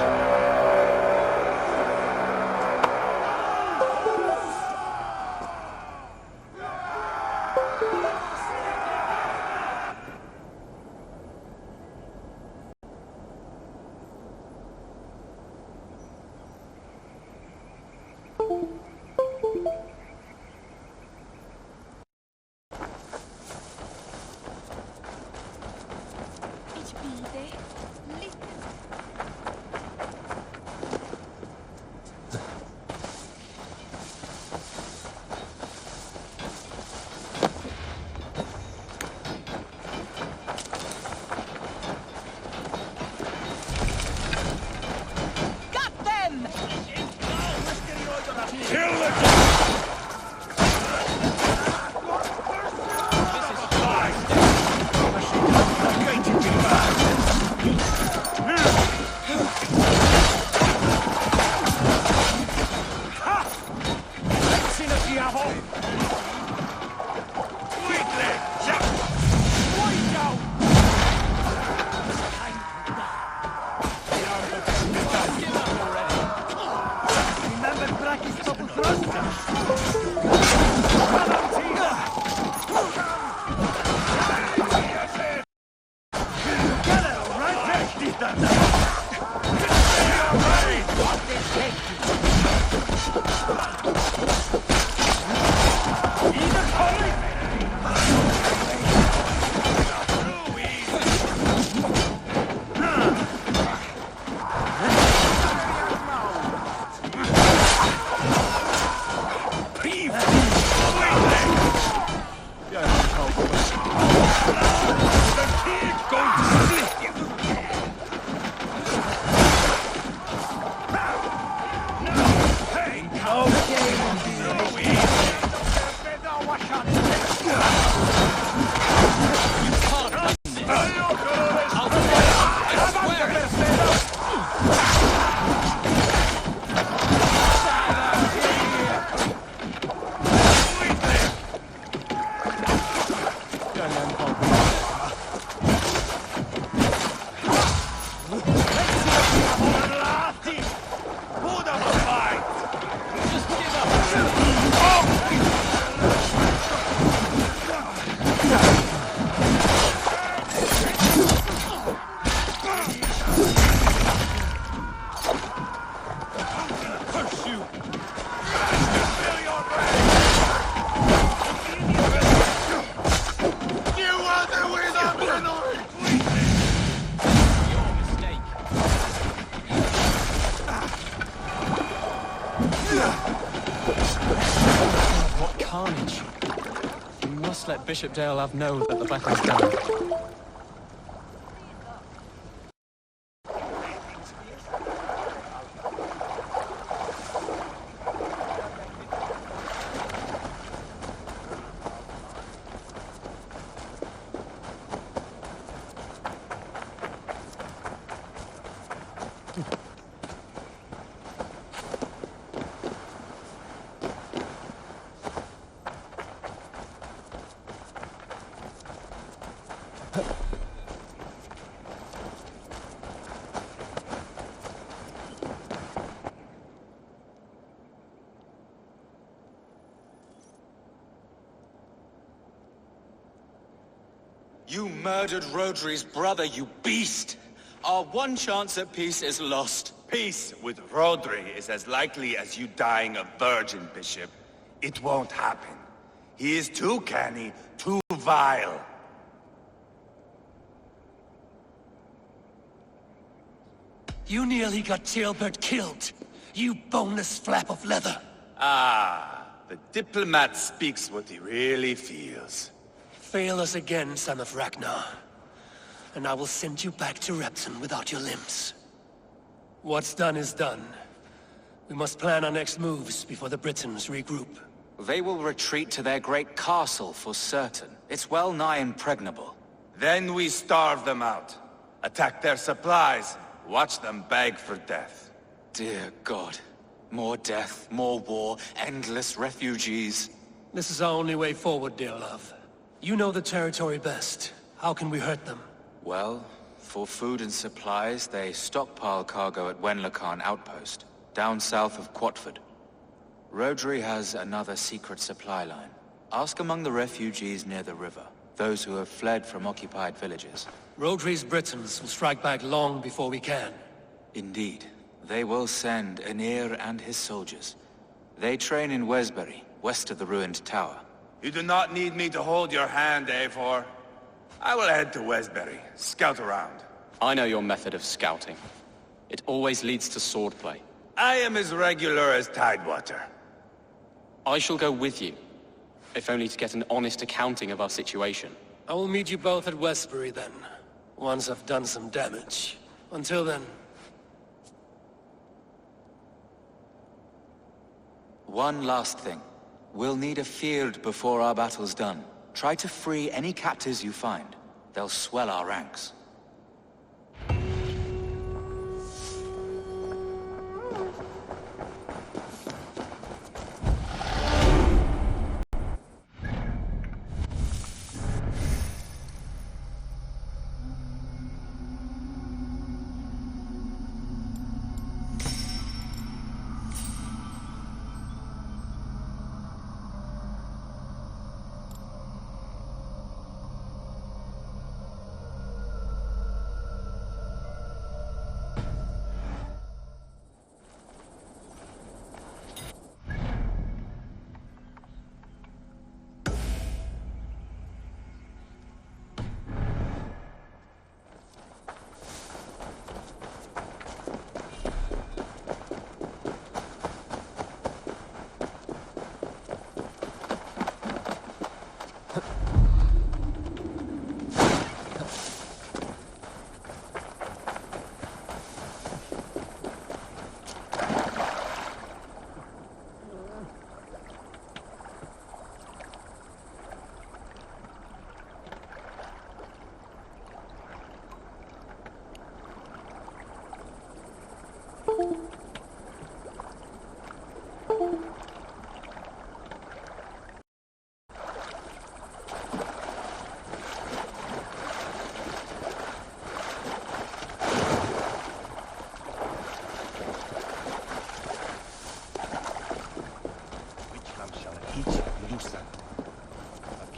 Got them! Kill the Either Let Bishop Dale know that the battle's done. You murdered Rodri's brother, you beast! Our one chance at peace is lost. Peace with Rodri is as likely as you dying a virgin, Bishop. It won't happen. He is too canny, too vile. You nearly got Tealbert killed, you boneless flap of leather. Ah, the diplomat speaks what he really feels. Fail us again, son of Ragnar, and I will send you back to Repton without your limbs. What's done is done. We must plan our next moves before the Britons regroup. They will retreat to their great castle for certain. It's well nigh impregnable. Then we starve them out. Attack their supplies. Watch them beg for death. Dear God. More death, more war, endless refugees. This is our only way forward, dear love. You know the territory best. How can we hurt them? Well, for food and supplies, they stockpile cargo at Wenlacan Outpost, down south of Quatford. Rodri has another secret supply line. Ask among the refugees near the river, those who have fled from occupied villages. Rodri's Britons will strike back long before we can. Indeed. They will send Aenir and his soldiers. They train in Wesbury, west of the ruined tower. You do not need me to hold your hand, Eivor. I will head to Wesbury, scout around. I know your method of scouting. It always leads to swordplay. I am as regular as Tidewater. I shall go with you, if only to get an honest accounting of our situation. I will meet you both at Westbury then, once I've done some damage. Until then... One last thing. We'll need a field before our battle's done. Try to free any captives you find. They'll swell our ranks.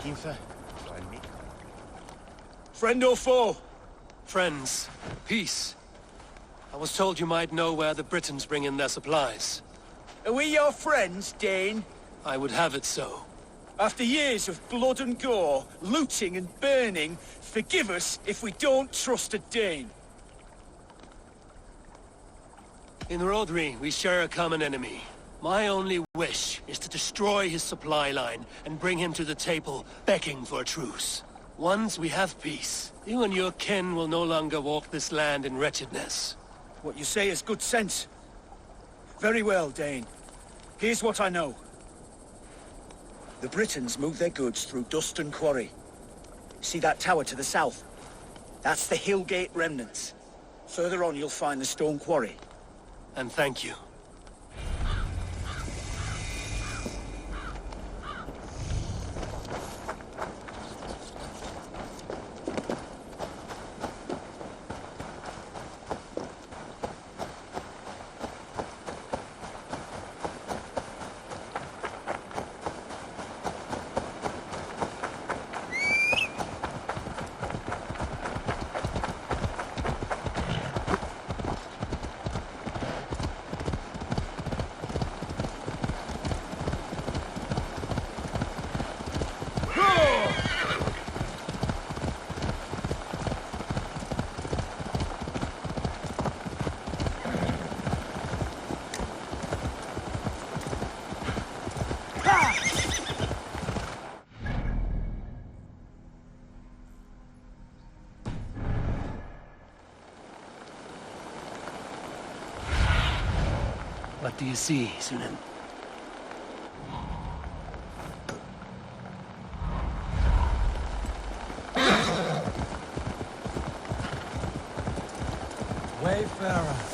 15. Friend or foe? Friends. Peace. I was told you might know where the Britons bring in their supplies. Are we your friends, Dane? I would have it so. After years of blood and gore, looting and burning, forgive us if we don't trust a Dane. In Rodri, we share a common enemy. My only wish is to destroy his supply line and bring him to the table, begging for a truce. Once we have peace, you and your kin will no longer walk this land in wretchedness. What you say is good sense. Very well, Dane. Here's what I know. The Britons move their goods through Duston Quarry. See that tower to the south? That's the Hillgate remnants. Further on, you'll find the stone quarry. And thank you. What do you see, Sunan? Wayfarer.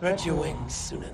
Spread your wings, Sunan.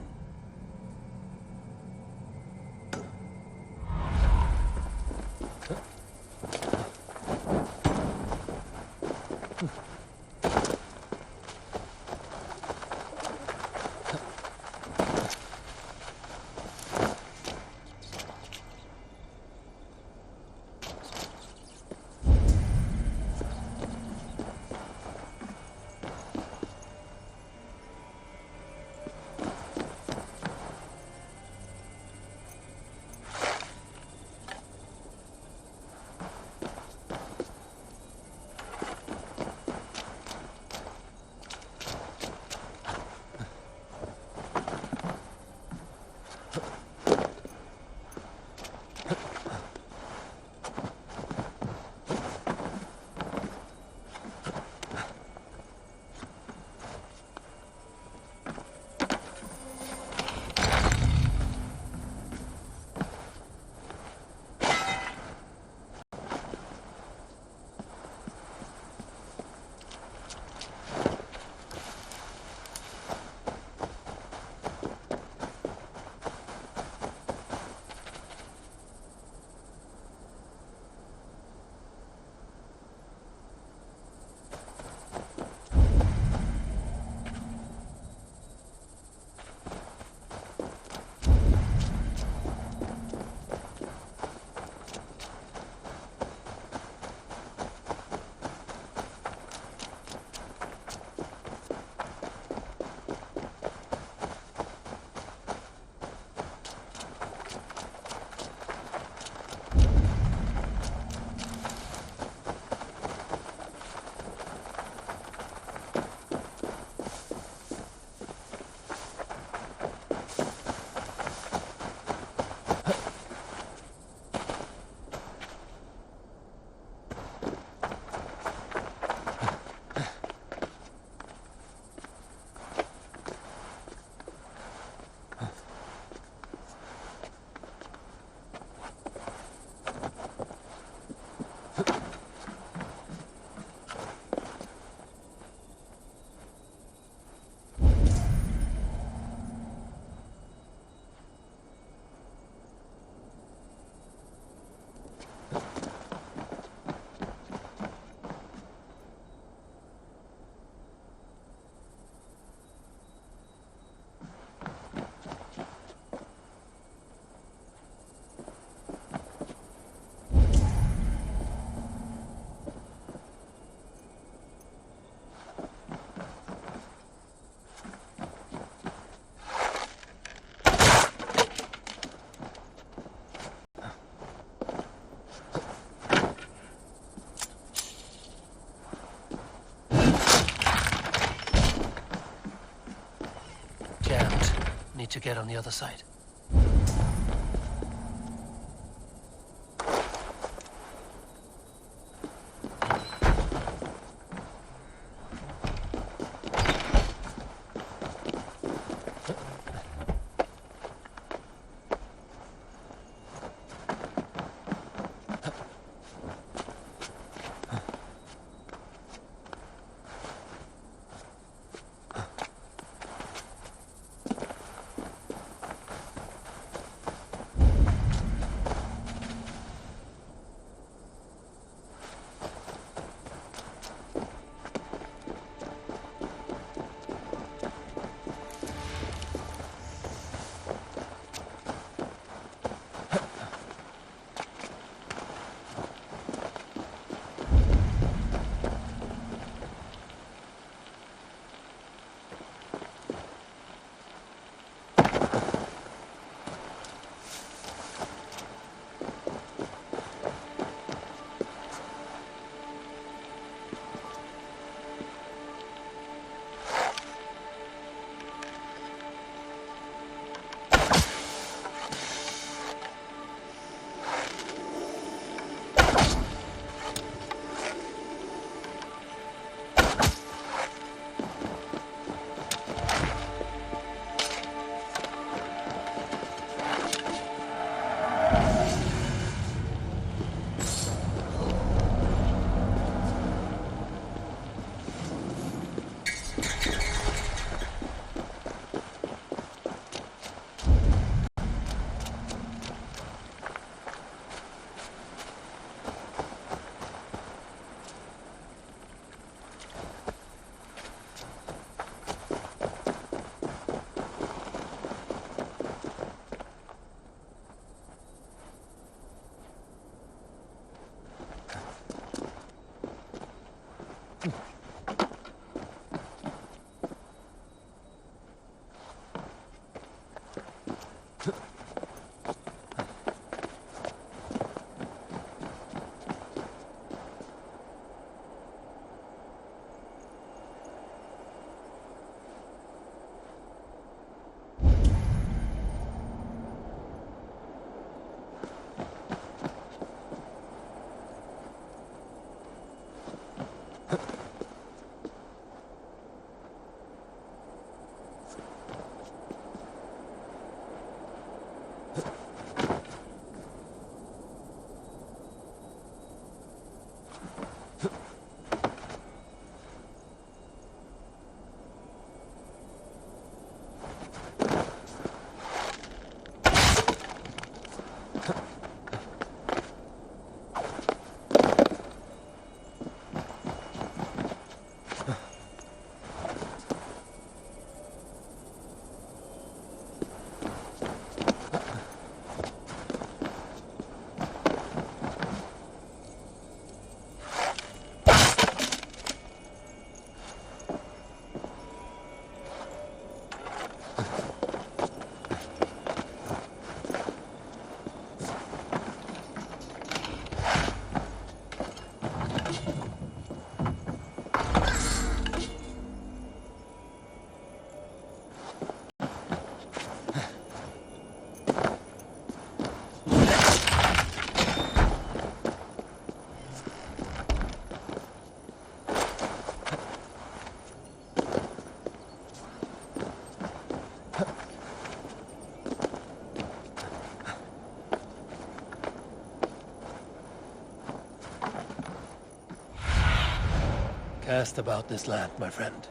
Need to get on the other side. Cast about this land, my friend.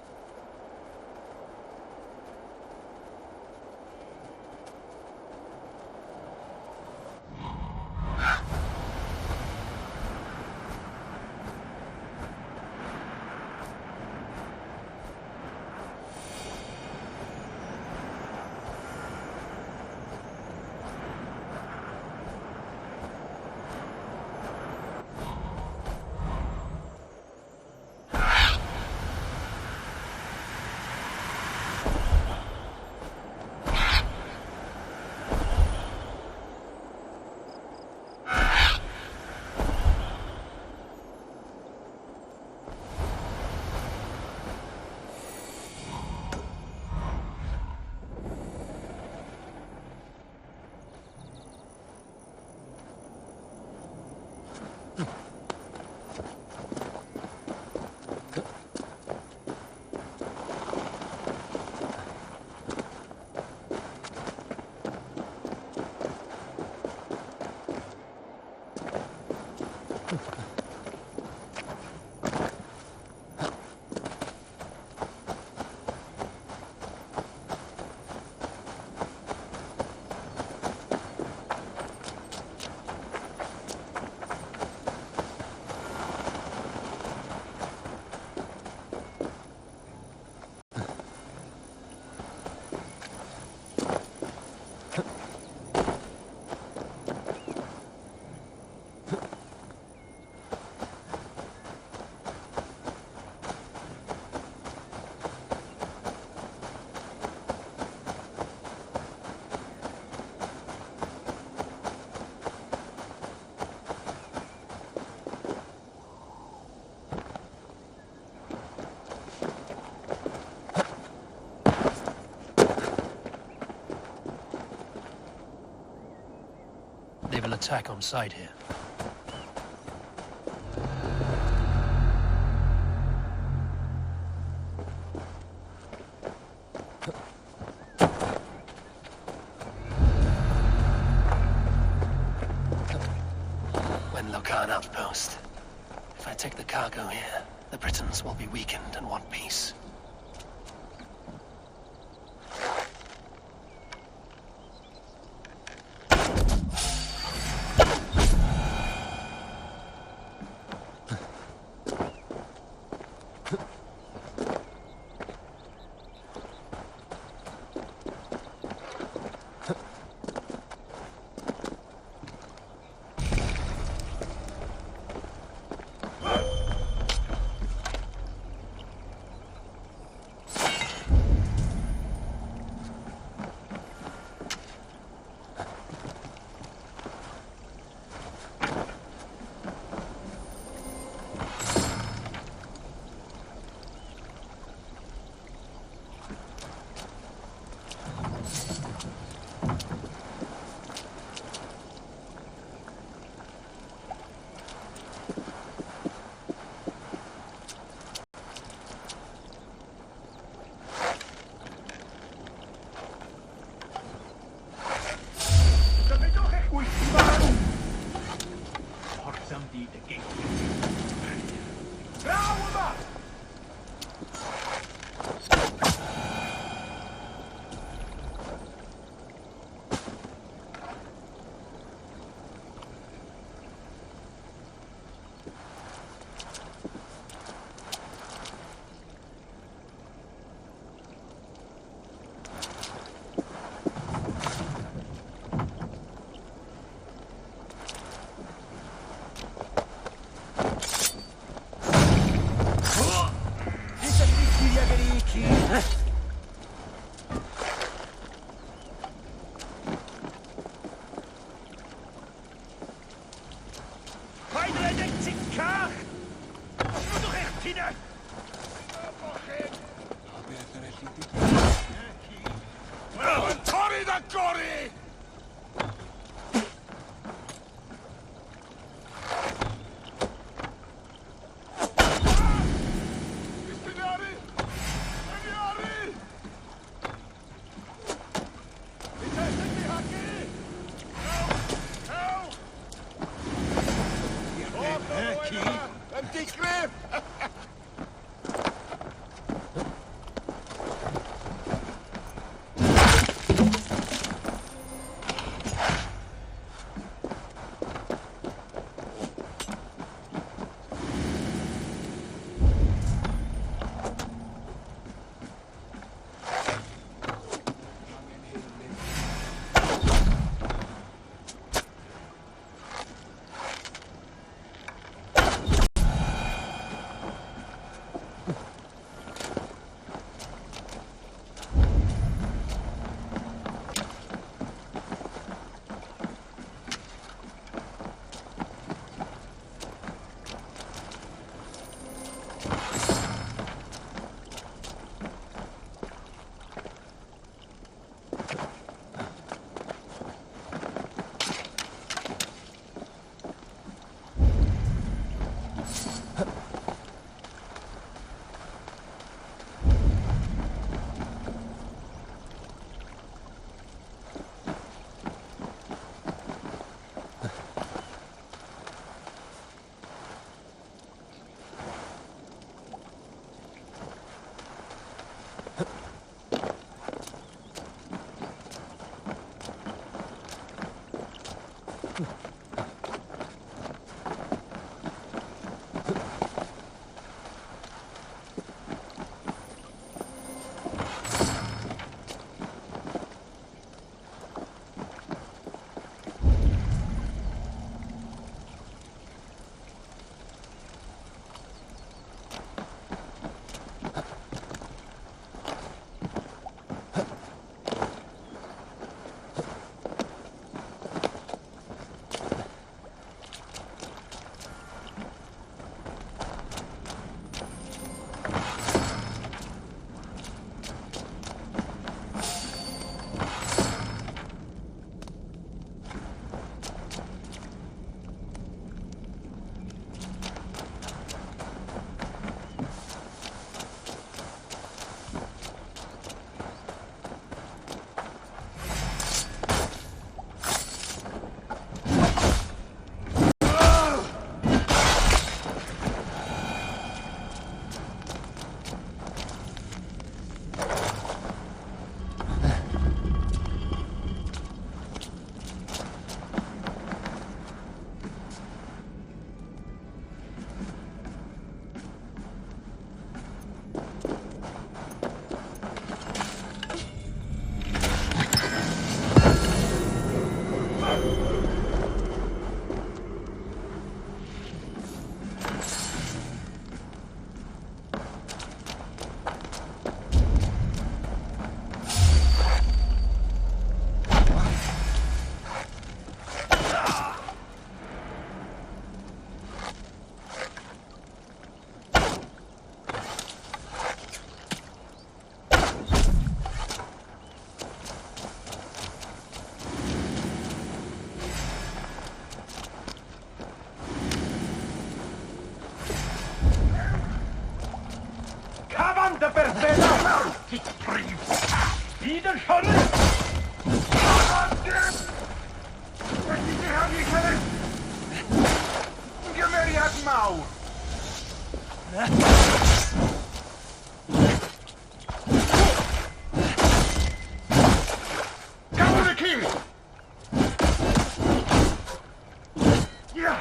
They will attack on sight here. Wenlokan outpost. If I take the cargo here, the Britons will be weakened and want peace. Gori! Cavante per bella! Ti Wieder schon! Gemerjak mał! Kauliki! Ja!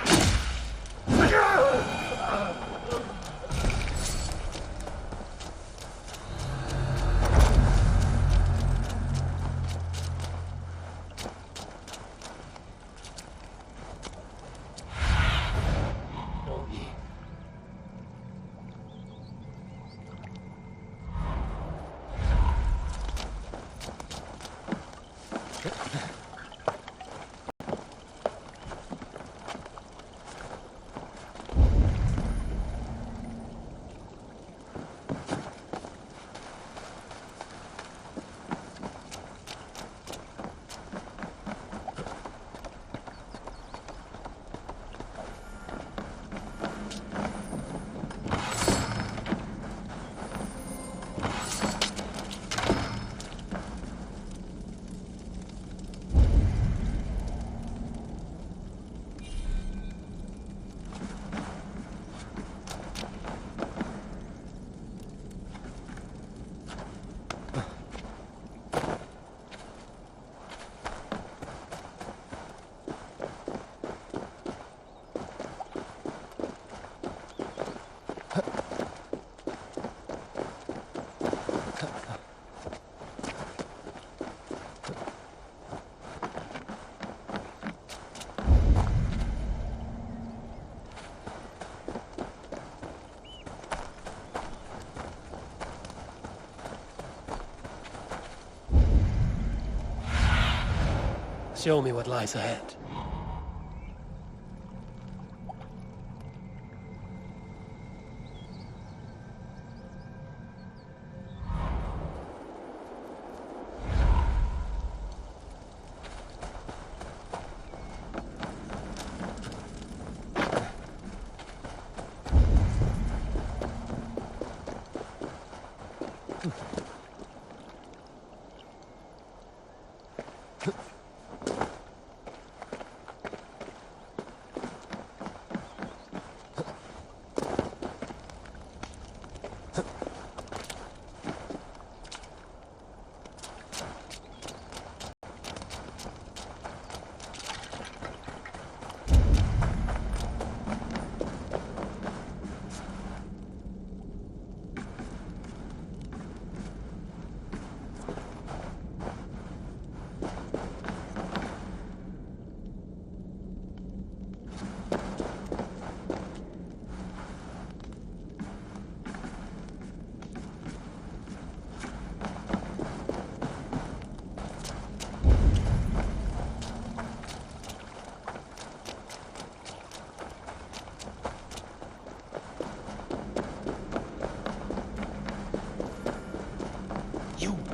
Show me what lies ahead.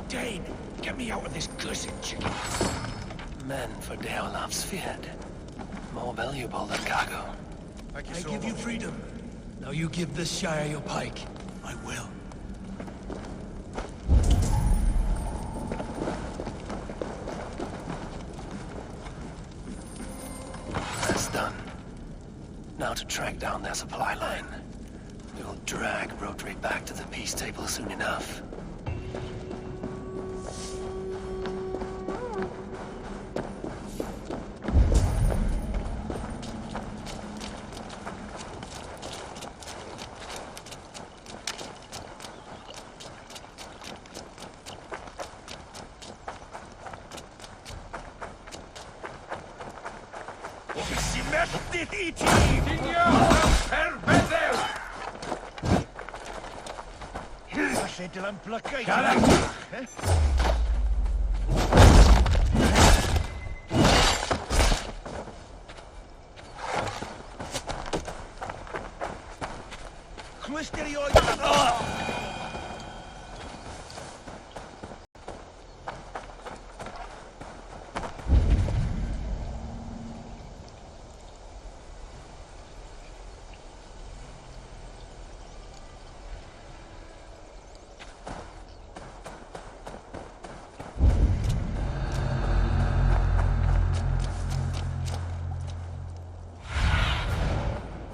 Dane, get me out of this cursed chicken. Men for Deolaf's feared. More valuable than cargo. I give you freedom. Now you give this Shire your pike. I will. That's done. Now to track down their supply line. We'll drag Rodri back to the peace table soon enough.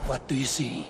What do you see?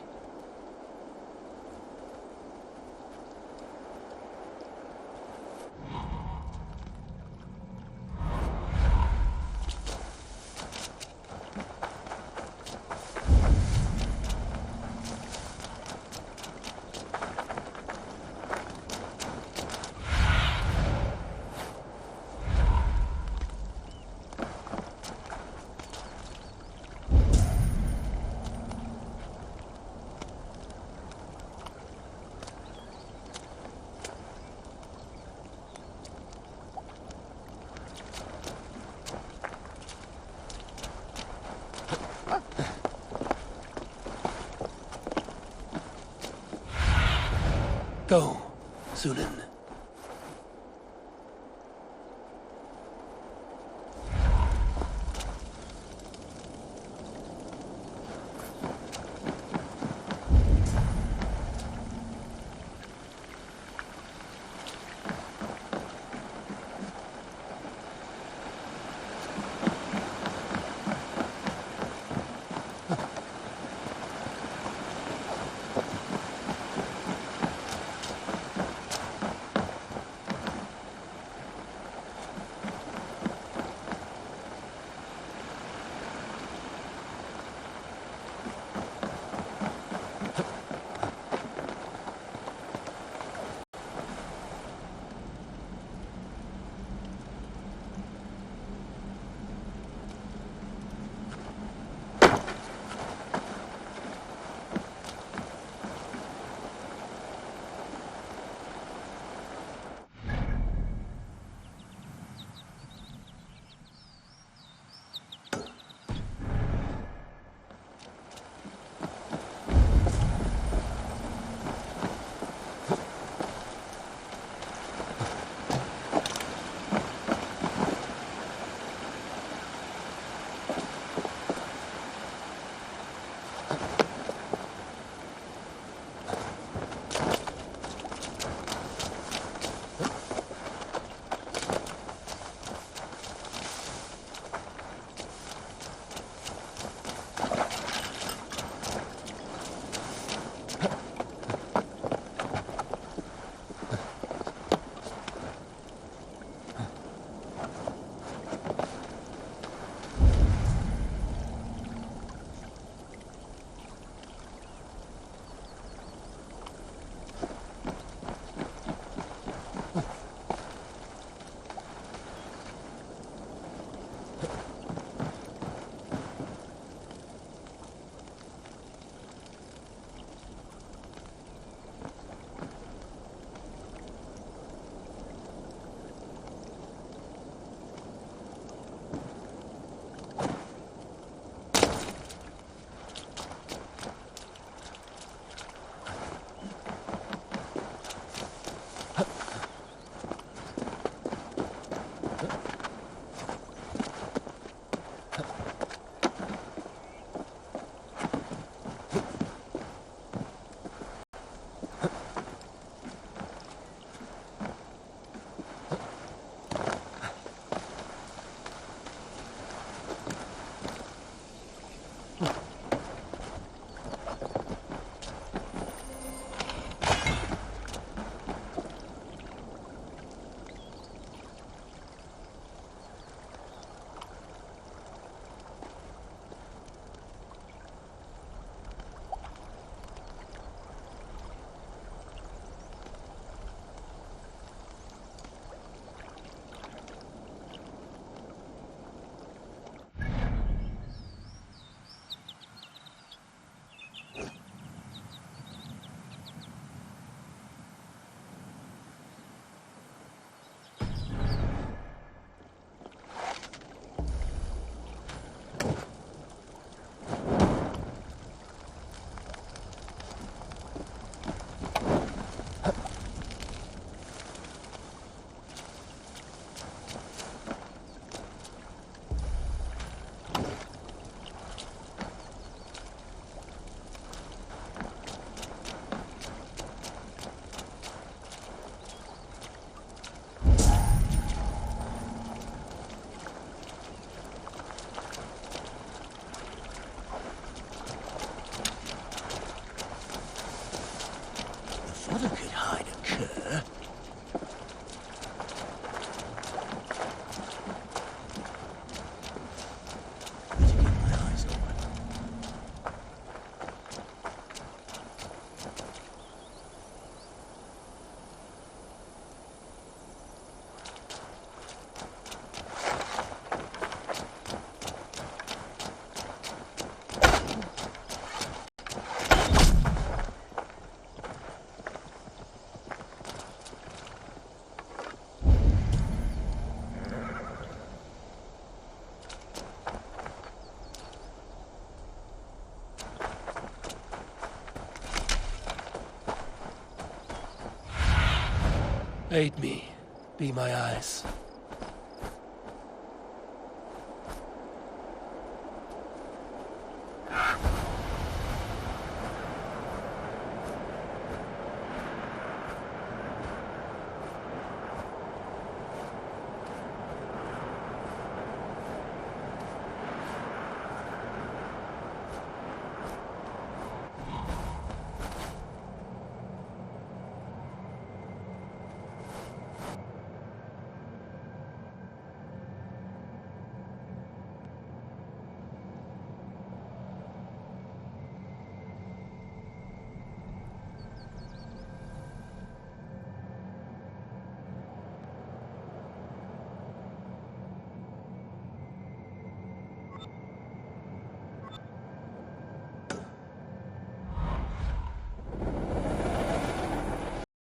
Go, Sunan. Aid me. Be my eyes.